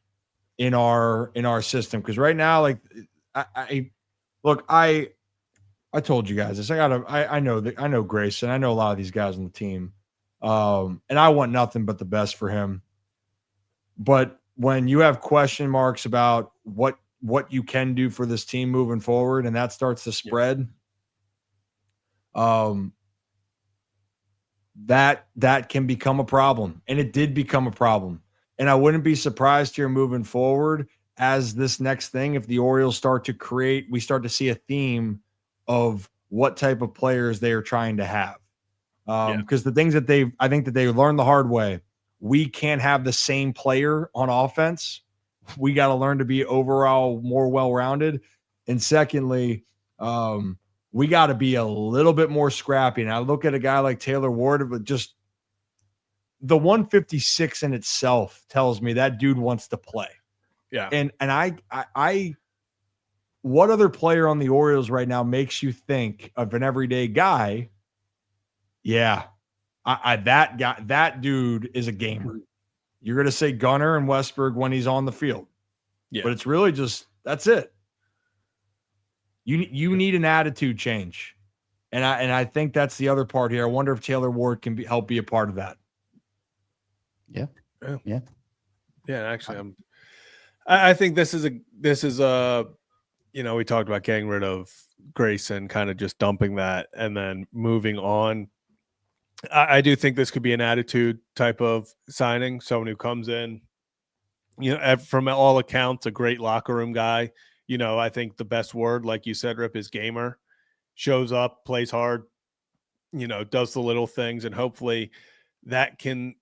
in our system. Because right now, like I told you guys this. I know Grayson. I know a lot of these guys on the team, and I want nothing but the best for him. But when you have question marks about what you can do for this team moving forward, and that starts to spread, that can become a problem. And it did become a problem. And I wouldn't be surprised here moving forward as this next thing, if the Orioles we start to see a theme of what type of players they are trying to have. Because the things that I think that they learned the hard way, we can't have the same player on offense. We got to learn to be overall more well-rounded. And secondly, we got to be a little bit more scrappy. And I look at a guy like Taylor Ward, but just the 156 in itself tells me that dude wants to play. Yeah. And I what other player on the Orioles right now makes you think of an everyday guy? Yeah. That dude is a gamer. You're going to say Gunnar and Westberg when he's on the field. Yeah. But it's really just, that's it. You need an attitude change. And I think that's the other part here. I wonder if Taylor Ward can help be a part of that. Yeah. Actually, I think this is a we talked about getting rid of Grayson, kind of just dumping that and then moving on. I do think this could be an attitude type of signing. Someone who comes in, from all accounts, a great locker room guy. I think the best word, like you said, Rip, is gamer. Shows up, plays hard, does the little things, and hopefully that can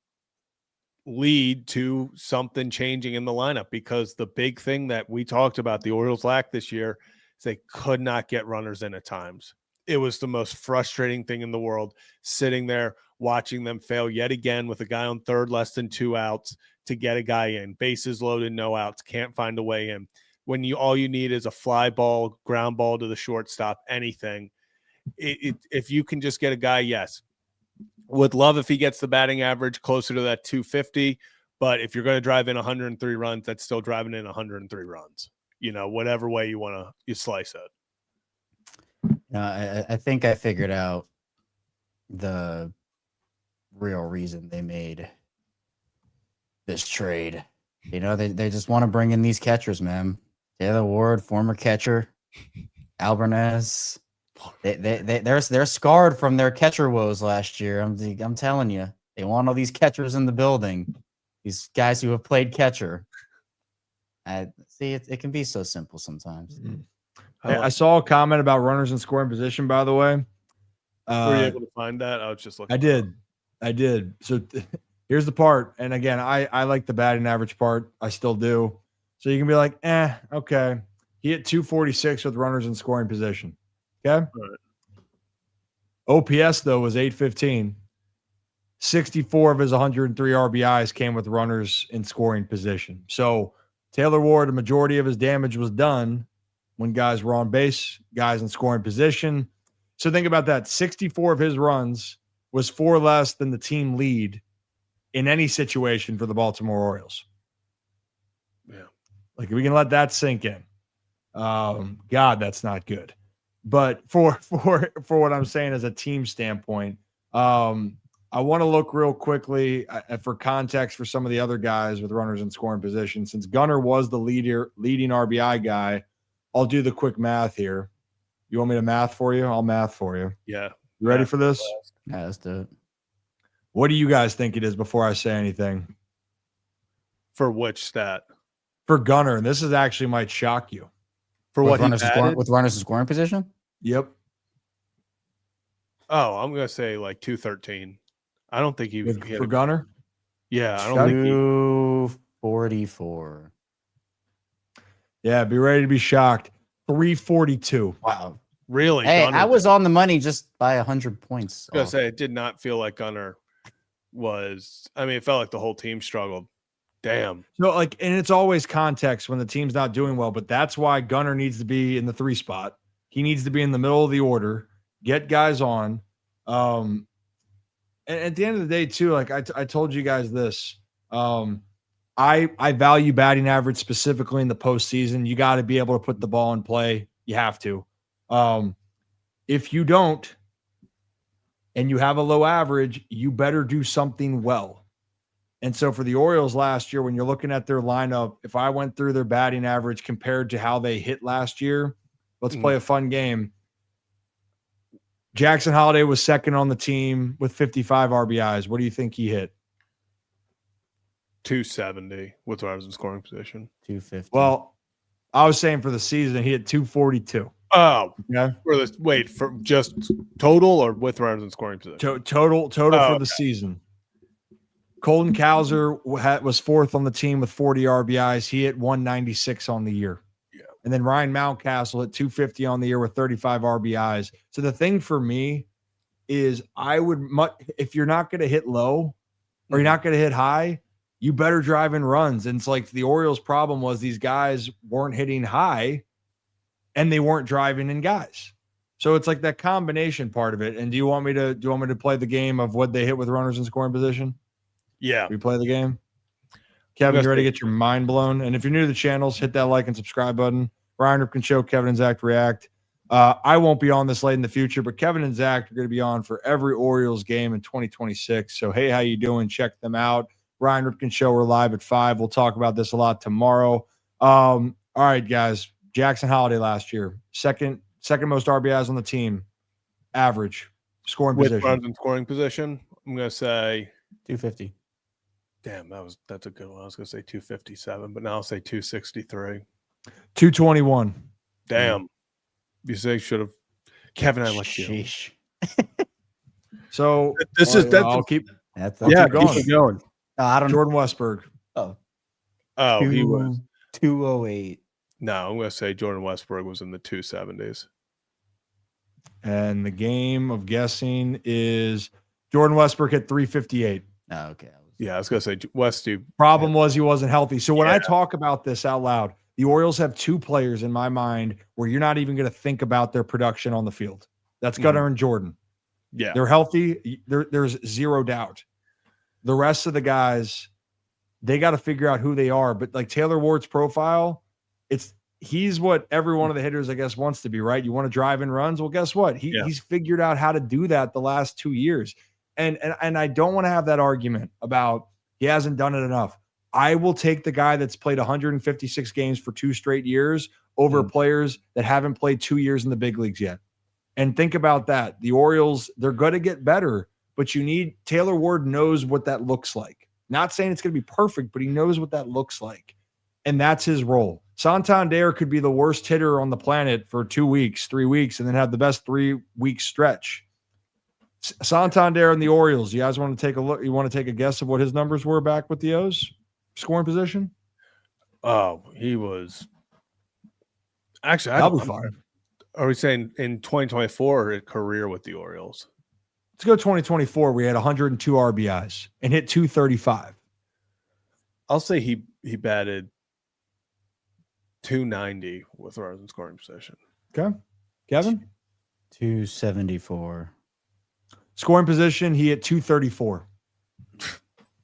lead to something changing in the lineup, because the big thing that we talked about the Orioles lacked this year is they could not get runners in at times. It was the most frustrating thing in the world, sitting there watching them fail yet again with a guy on third, less than 2 outs to get a guy in, bases loaded, no outs, can't find a way in. When all you need is a fly ball, ground ball to the shortstop, anything. If you can just get a guy, yes. Would love if he gets the batting average closer to that 250, but if you're going to drive in 103 runs, that's still driving in 103 runs. Whatever way you slice it. I think I figured out the real reason they made this trade. They just want to bring in these catchers, man. Taylor Ward, former catcher, Alvarez. They're scarred from their catcher woes last year. I'm telling you, they want all these catchers in the building. These guys who have played catcher. See, it can be so simple sometimes. I saw a comment about runners in scoring position, by the way. Were you able to find that? I was just looking. I did. So here's the part. And again, I like the batting average part. I still do. So you can be like, okay. He hit 246 with runners in scoring position. Okay. Right. OPS, though, was 815. 64 of his 103 RBIs came with runners in scoring position. So Taylor Ward, a majority of his damage was done when guys were on base, guys in scoring position. So think about that. 64 of his runs was 4 less than the team lead in any situation for the Baltimore Orioles. Yeah. Like, we can let that sink in. God, that's not good. But for what I'm saying as a team standpoint, I want to look real quickly for context for some of the other guys with runners in scoring position. Since Gunnar was the leading RBI guy, I'll do the quick math here. You want me to math for you? I'll math for you. Yeah. You ready for this? Yeah, let's do it. What do you guys think it is before I say anything? For which stat? For Gunnar, and this is actually might shock you. For With what runners he batted? with runners in scoring position? Yep. Oh, I'm gonna say like 213. I don't think he For Gunnar? Yeah, I don't think 244. Yeah, be ready to be shocked. 342. Wow. Really? Hey, Gunnar I was on the money just by 100 points. I was gonna say, it did not feel like Gunnar was. I mean, it felt like the whole team struggled. Damn. No, and it's always context when the team's not doing well, but that's why Gunnar needs to be in the 3 spot. He needs to be in the middle of the order, get guys on. And at the end of the day, too, I told you guys this. I value batting average specifically in the postseason. You got to be able to put the ball in play. You have to. If you don't, and you have a low average, you better do something well. And so for the Orioles last year, when you're looking at their lineup, if I went through their batting average compared to how they hit last year, let's play a fun game. Jackson Holliday was second on the team with 55 RBIs. What do you think he hit? 270 with runners in scoring position. 250. Well, I was saying for the season, he hit 242. Oh, yeah. For just total or with runners in scoring position? Total for the season. Colton Cowser was fourth on the team with 40 RBIs. He hit 196 on the year. Yeah. And then Ryan Mountcastle hit 250 on the year with 35 RBIs. So the thing for me is if you're not going to hit low or you're not going to hit high, you better drive in runs. And it's like the Orioles' problem was these guys weren't hitting high and they weren't driving in guys. So it's like that combination part of it. And do you want me to play the game of what they hit with runners in scoring position? Yeah. We play the game. Kevin, you ready to get your mind blown? And if you're new to the channels, hit that like and subscribe button. Ryan Ripken Show, Kevin and Zach React. I won't be on this late in the future, but Kevin and Zach are going to be on for every Orioles game in 2026. So, hey, how you doing? Check them out. Ryan Ripken Show, we're live at 5. We'll talk about this a lot tomorrow. All right, guys. Jackson Holliday last year, second most RBIs on the team, average scoring with position. runs in scoring position, I'm going to say 250. Damn, that's a good one. I was going to say 257, but now I'll say 263. 221. Damn. You say should have. Kevin, I like you. Sheesh. So I'll keep. That's Keep going. it going. I don't. Jordan Westburg. Oh, he was 208. No, I'm going to say Jordan Westburg was in the 270s. And the game of guessing is Jordan Westburg hit 358. Oh, okay. Yeah, I was going to say Westy. Problem was he wasn't healthy. So when I talk about this out loud, the Orioles have two players in my mind where you're not even going to think about their production on the field. That's Gunnar and Jordan. Yeah. They're healthy. There's zero doubt. The rest of the guys, they got to figure out who they are. But like Taylor Ward's profile, he's what every one of the hitters, I guess, wants to be, right? You want to drive in runs? Well, guess what? He's figured out how to do that the last 2 years. And I don't want to have that argument about he hasn't done it enough. I will take the guy that's played 156 games for 2 straight years over players that haven't played 2 years in the big leagues yet. And think about that. The Orioles, they're going to get better, but Taylor Ward knows what that looks like. Not saying it's going to be perfect, but he knows what that looks like. And that's his role. Santander could be the worst hitter on the planet for 2 weeks, 3 weeks, and then have the best 3-week stretch. Santander and the Orioles, you guys want to take a look? You want to take a guess of what his numbers were back with the O's? Scoring position? Oh, he was. Actually, That'll be fine. Are we saying in 2024 or a career with the Orioles? Let's go 2024. We had 102 RBIs and hit 235. I'll say he batted 290 with runners in scoring position. Okay. Kevin? 274. Scoring position, he hit 234.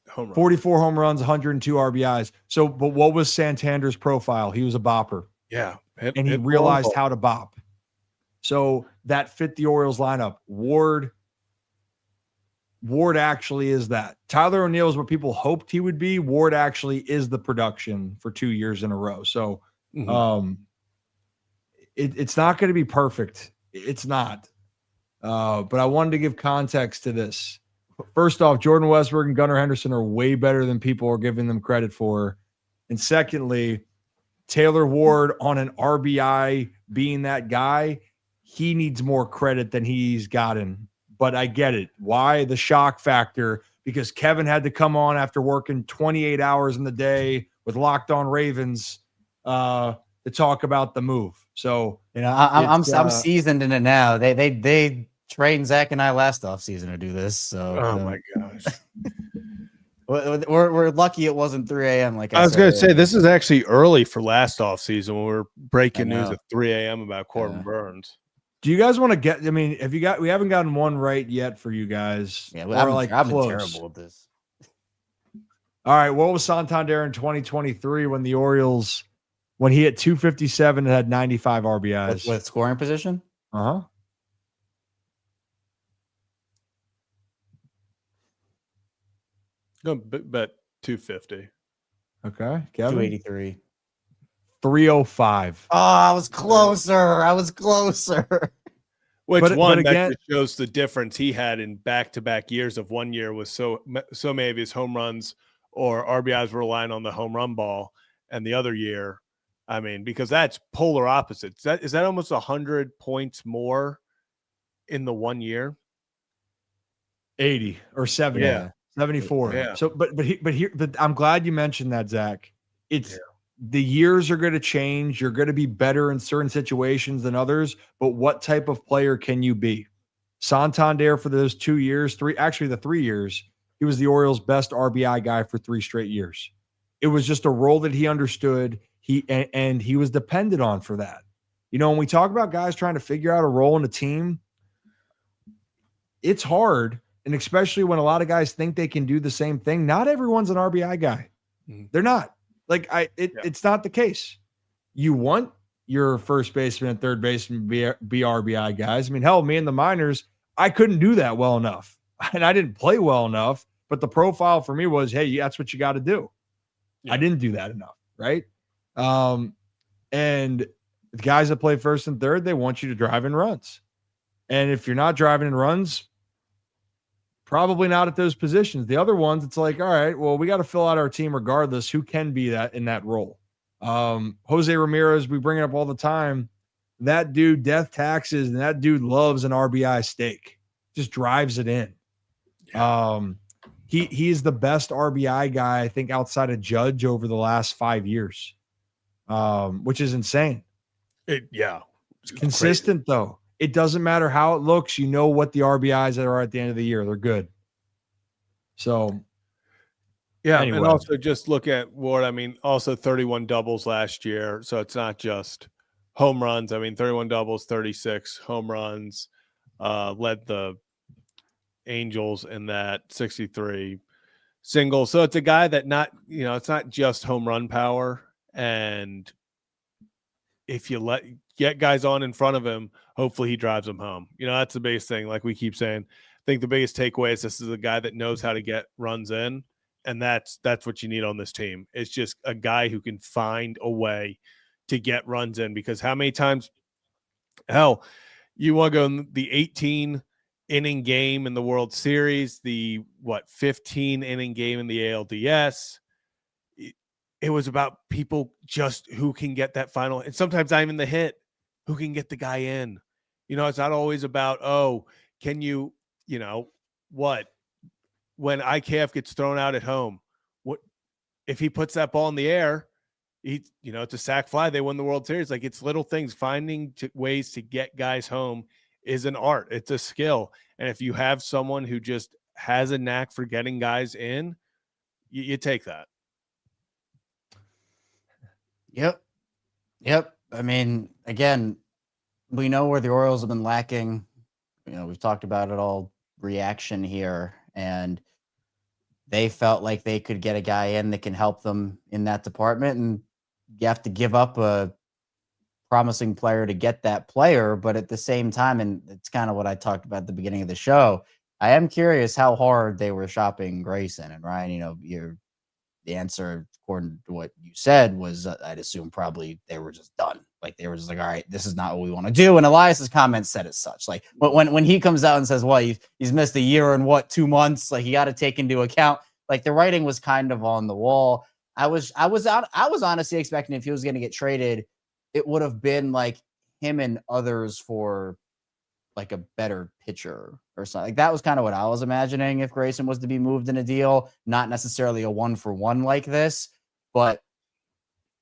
Home run. 44 home runs, 102 RBIs. So, but what was Santander's profile? He was a bopper. Yeah. And he realized how to bop. So that fit the Orioles lineup. Ward actually is that. Tyler O'Neill is what people hoped he would be. Ward actually is the production for 2 years in a row. So it's not going to be perfect. It's not. But I wanted to give context to this. First off, Jordan Westburg and Gunnar Henderson are way better than people are giving them credit for. And secondly, Taylor Ward on an RBI being that guy, he needs more credit than he's gotten. But I get it. Why? The shock factor, because Kevin had to come on after working 28 hours in the day with Locked On Ravens to talk about the move. So, I'm seasoned in it now. They trained Zach and I last offseason to do this. So, my gosh. We're lucky it wasn't 3 a.m. Like I was going to say, this is actually early for last offseason when we're breaking news at 3 a.m. about Corbin Burns. Do you guys want to get? I mean, we haven't gotten one right yet for you guys. Yeah, I've been terrible at this. All right, what was Santander in 2023 when the Orioles, when he hit 257 and had 95 RBIs with scoring position? Go bet 250. Okay, Kevin. 283. 305. Oh, I was closer. Which that shows the difference he had in back-to-back years of 1 year was so many of his home runs or RBIs were relying on the home run ball, and the other year, I mean, because that's polar opposites. Is that almost 100 points more in the 1 year? 80 or 70. Yeah. 74. Yeah. So, but I'm glad you mentioned that, Zach. It's the years are going to change. You're going to be better in certain situations than others. But what type of player can you be? Santander for those 2 years, the 3 years, he was the Orioles' best RBI guy for 3 straight years. It was just a role that he understood. And he was depended on for that. You know, when we talk about guys trying to figure out a role in a team, it's hard. And especially when a lot of guys think they can do the same thing. Not everyone's an RBI guy. They're not. It's not the case. You want your first baseman and third baseman to be RBI guys. I mean, hell, me in the minors, I couldn't do that well enough. And I didn't play well enough. But the profile for me was, hey, that's what you got to do. Yeah. I didn't do that enough, right? And the guys that play first and third, they want you to drive in runs. And if you're not driving in runs, probably not at those positions. The other ones, it's like, all right, well, we got to fill out our team regardless. Who can be that in that role? Jose Ramirez, we bring it up all the time. That dude, death taxes, and that dude loves an RBI steak. Just drives it in. Yeah. he is the best RBI guy, I think, outside of Judge over the last 5 years, which is insane. It's consistent, crazy. Though. It doesn't matter how it looks. You know what the RBIs that are at the end of the year. They're good. So, yeah. Anyway. And also just look at Ward. I mean, also 31 doubles last year. So it's not just home runs. I mean, 31 doubles, 36 home runs, led the Angels in that 63 singles. So it's a guy that it's not just home run power. And if you get guys on in front of him, hopefully he drives them home. That's the biggest thing. Like we keep saying, I think the biggest takeaway is this is a guy that knows how to get runs in. And that's what you need on this team. It's just a guy who can find a way to get runs in, because how many times, hell, you want to go in the 18 inning game in the World Series, the 15 inning game in the ALDS. It was about people just who can get that final, and sometimes not even the hit, who can get the guy in. It's not always about, can you, when IKF gets thrown out at home, what if he puts that ball in the air? It's a sac fly. They win the World Series. Like, it's little things. Finding ways to get guys home is an art. It's a skill. And if you have someone who just has a knack for getting guys in, you take that. Yep. I mean, again, we know where the Orioles have been lacking. We've talked about it all, reaction here, and they felt like they could get a guy in that can help them in that department. And you have to give up a promising player to get that player. But at the same time, and it's kind of what I talked about at the beginning of the show, I am curious how hard they were shopping Grayson. And Ryan, the answer, according to what you said, was I'd assume probably they were just done. Like, they were just like, all right, this is not what we want to do. And Elias's comments said as such. Like, when he comes out and says, well, he's missed a year and 2 months, like, you got to take into account, like, the writing was kind of on the wall. I was honestly expecting if he was going to get traded, it would have been like him and others for like a better pitcher or something. Like, that was kind of what I was imagining if Grayson was to be moved in a deal, not necessarily a 1-for-1 like this, but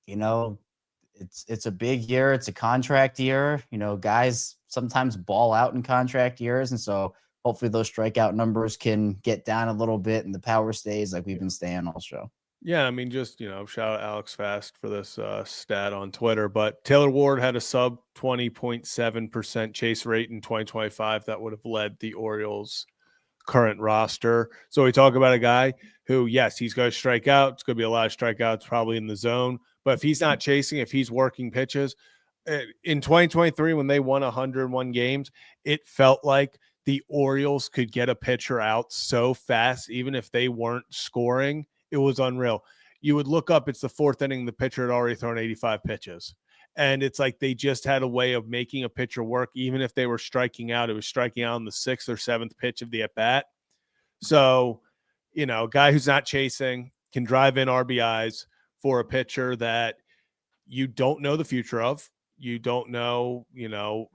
it's a big year. It's a contract year. Guys sometimes ball out in contract years. And so hopefully those strikeout numbers can get down a little bit and the power stays like we've been staying all show. Yeah, I mean, just, shout out Alex Fast for this stat on Twitter. But Taylor Ward had a sub 20.7% chase rate in 2025. That would have led the Orioles' current roster. So we talk about a guy who, yes, he's going to strike out. It's going to be a lot of strikeouts probably in the zone. But if he's not chasing, if he's working pitches, in 2023, when they won 101 games, it felt like the Orioles could get a pitcher out so fast, even if they weren't scoring. It was unreal. You would look up, it's the fourth inning, the pitcher had already thrown 85 pitches. And it's like they just had a way of making a pitcher work. Even if they were striking out, it was striking out on the 6th or 7th pitch of the at-bat. So, a guy who's not chasing can drive in RBIs for a pitcher that you don't know the future of. You don't know,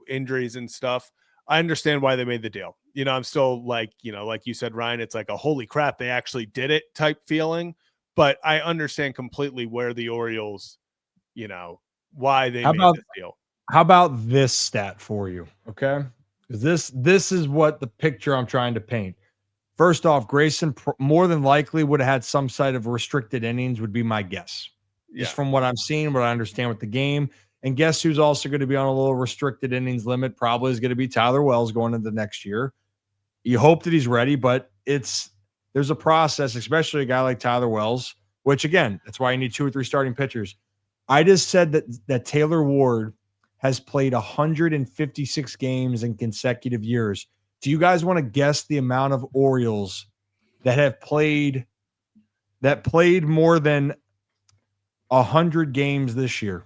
injuries and stuff. I understand why they made the deal. I'm still like, like you said, Ryan, it's like a holy crap, they actually did it type feeling. But I understand completely where the Orioles, why they made this deal. How about this stat for you? Okay. Because this is what the picture I'm trying to paint. First off, Grayson more than likely would have had some side of restricted innings, would be my guess. Yeah. Just from what I'm seeing, what I understand with the game. And guess who's also going to be on a little restricted innings limit? Probably is going to be Tyler Wells going into next year. You hope that he's ready, but there's a process, especially a guy like Tyler Wells, which, again, that's why you need 2 or 3 starting pitchers. I just said that Taylor Ward has played 156 games in consecutive years. Do you guys want to guess the amount of Orioles that played more than 100 games this year?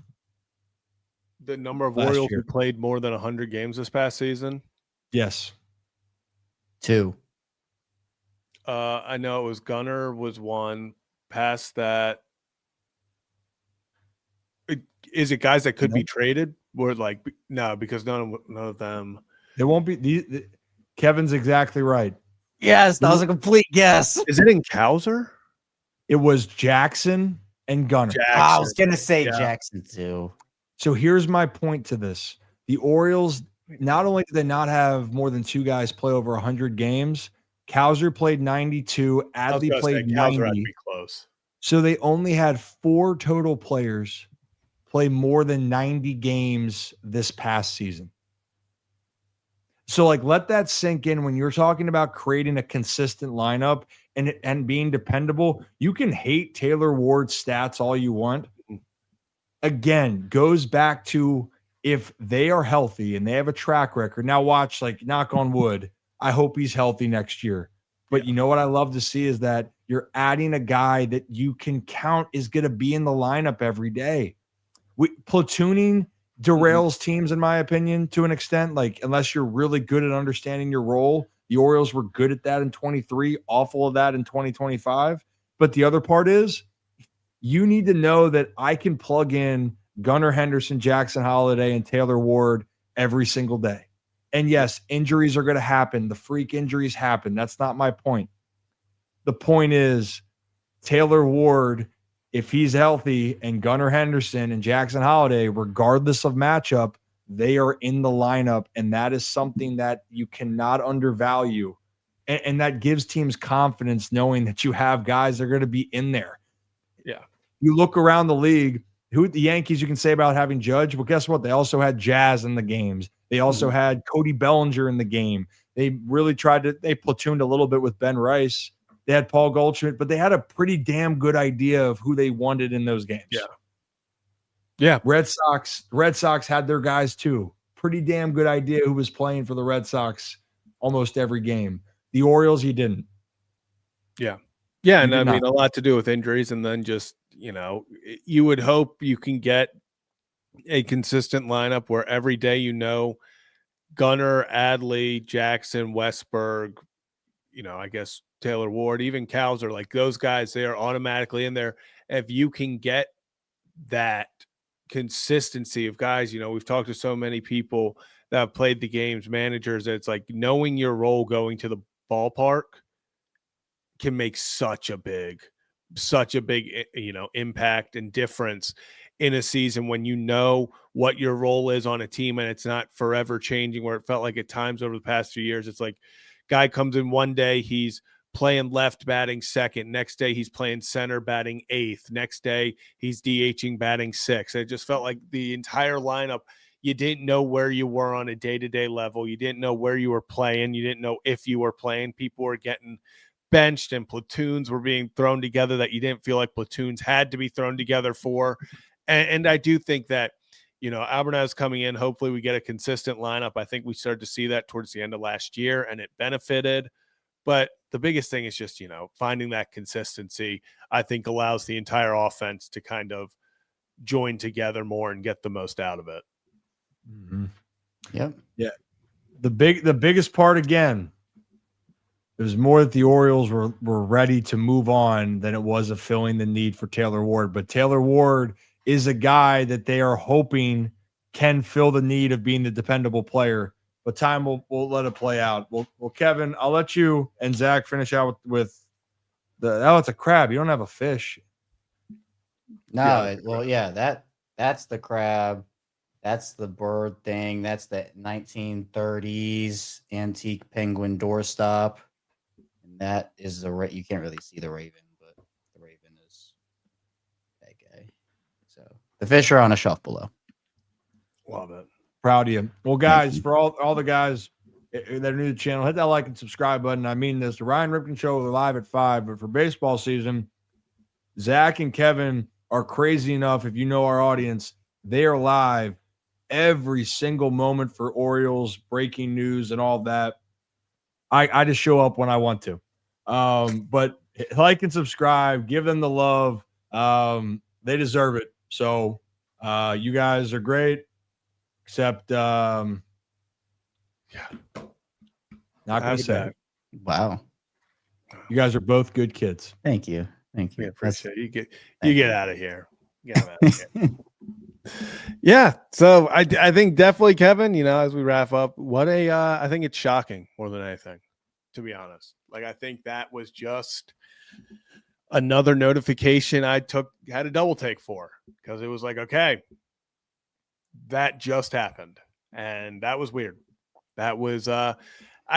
The number of Orioles who played more than 100 games this past season? Yes. 2. I know it was Gunnar was 1. Past that, is it guys that could be traded? Or like, no, because none of them. It won't be. Kevin's exactly right. Yes, that was a complete guess. Is it in Cowser? It was Jackson and Gunnar. I was gonna say Yeah. Jackson too. So here's my point to this. The Orioles, not only did they not have more than 2 guys play over 100 games, Cowser played 92, Adley played Cowser had to 90. be close. So they only had 4 total players play more than 90 games this past season. So like let that sink in when you're talking about creating a consistent lineup and being dependable. You can hate Taylor Ward's stats all you want. Again, goes back to if they are healthy and they have a track record. Now watch, like, knock on wood, I hope he's healthy next year. But you know what I love to see is that you're adding a guy that you can count is going to be in the lineup every day. Platooning derails teams, in my opinion, to an extent. Like, unless you're really good at understanding your role. The Orioles were good at that in 23, awful at that in 2025. But the other part is you need to know that I can plug in Gunnar Henderson, Jackson Holiday, and Taylor Ward every single day. And yes, injuries are going to happen. The freak injuries happen. That's not my point. The point is Taylor Ward, if he's healthy, and Gunnar Henderson and Jackson Holiday, regardless of matchup, they are in the lineup. And that is something that you cannot undervalue. And that gives teams confidence knowing that you have guys that are going to be in there. Yeah. You look around the league, who the Yankees you can say about having Judge? Well, guess what? They also had Jazz in the games. They also had Cody Bellinger in the game. They really they platooned a little bit with Ben Rice. They had Paul Goldschmidt, but they had a pretty damn good idea of who they wanted in those games. Yeah. Yeah. Red Sox had their guys too. Pretty damn good idea who was playing for the Red Sox almost every game. The Orioles, you didn't. Yeah. Yeah. And I mean, a lot to do with injuries. And then just, you would hope you can get a consistent lineup where every day, Gunnar, Adley, Jackson, Westberg, I guess Taylor Ward, even Cowser, like those guys, they are automatically in there. If you can get that consistency of guys, we've talked to so many people that have played the games, managers, it's like knowing your role going to the ballpark can make such a big impact and difference in a season when you know what your role is on a team and it's not forever changing, where it felt like at times over the past few years, it's like guy comes in one day, he's playing left batting second, next day he's playing center batting eighth, next day he's DHing batting sixth. It just felt like the entire lineup, you didn't know where you were on a day-to-day level, you didn't know where you were playing, you didn't know if you were playing, people were getting benched and platoons were being thrown together that you didn't feel like platoons had to be thrown together for. And I do think that, Abernathy's coming in. Hopefully we get a consistent lineup. I think we started to see that towards the end of last year and it benefited. But the biggest thing is just, finding that consistency, I think allows the entire offense to kind of join together more and get the most out of it. Mm-hmm. Yep. Yeah. The biggest part, again, it was more that the Orioles were ready to move on than it was of filling the need for Taylor Ward. But Taylor Ward is a guy that they are hoping can fill the need of being the dependable player. But time will let it play out. Well, Kevin, I'll let you and Zach finish out with it's a crab. You don't have a fish. No, that's the crab. That's the bird thing. That's the 1930s antique penguin doorstop. And that is you can't really see the raven, but the raven is that guy. So the fish are on a shelf below. Love it. Proud of you. Well, guys, for all the guys that are new to the channel, hit that like and subscribe button. I mean this. The Ryan Ripken Show, we're live at 5, but for baseball season, Zach and Kevin are crazy enough. If you know our audience, they are live every single moment for Orioles breaking news and all that. I just show up when I want to. But like and subscribe, give them the love. They deserve it. So you guys are great, except not gonna say it. Wow. You guys are both good kids. Thank you. We appreciate it. You get out of here. Get out of here. Yeah. So I think definitely, Kevin, as we wrap up, I think it's shocking more than anything. to be honest. Like, I think that was just another notification I had a double take for, because it was like, okay, that just happened. And that was weird. That was, I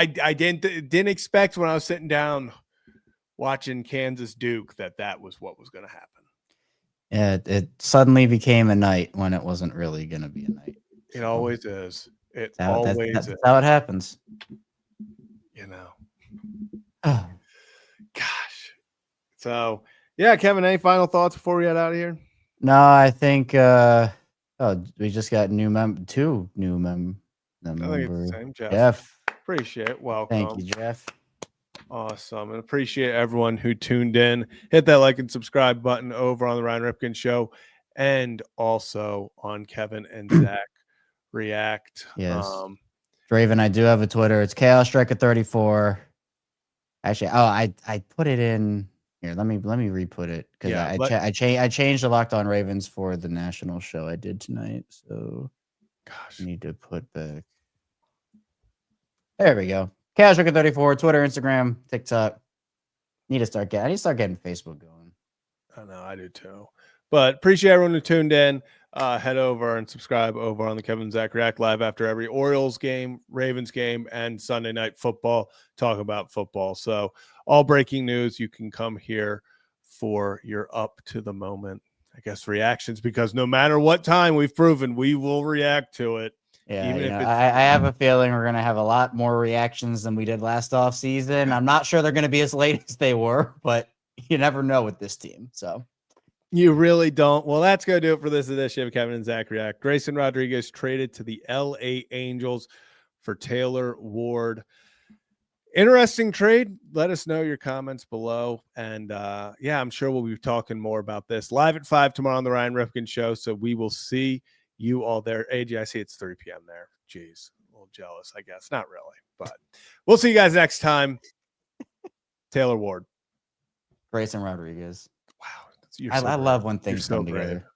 didn't expect when I was sitting down watching Kansas Duke that was what was going to happen. Yeah, it suddenly became a night when it wasn't really going to be a night. It always is. It that's always is. That's how it happens. You know. Oh. Gosh. So, yeah, Kevin, any final thoughts before we head out of here? No, I think we just got two new members. I think it's the same, Jeff. Appreciate it. Welcome. Thank you, Jeff. Awesome. And appreciate everyone who tuned in. Hit that like and subscribe button over on the Ryan Ripken Show and also on Kevin and Zach React. Yes. Draven, I do have a Twitter. It's Chaos Striker 34. Actually, I put it in here. Let me re-put it, because I changed the Locked On Ravens for the national show I did tonight. So gosh, I need to put back. There we go. Chaos Striker 34, Twitter, Instagram, TikTok. I need to start getting Facebook going. I know, I do too. But appreciate everyone who tuned in. Head over and subscribe over on the Kevin and Zach React live after every Orioles game, Ravens game, and Sunday Night Football. Talk about football. So all breaking news, you can come here for your up to the moment, I guess, reactions, because no matter what time, we've proven we will react to it. Yeah, I have a feeling we're going to have a lot more reactions than we did last offseason. I'm not sure they're going to be as late as they were, but you never know with this team. So you really don't. Well, that's going to do it for this edition of Kevin and Zach React. Grayson Rodriguez traded to the LA Angels for Taylor Ward. Interesting trade. Let us know your comments below. And I'm sure we'll be talking more about this live at 5 tomorrow on the Ryan Ripken Show. So we will see you all there. AJ, I see it's 3 p.m. there. Jeez, a little jealous, I guess. Not really, but we'll see you guys next time. Taylor Ward. Grayson Rodriguez. Wow. I love when things come together.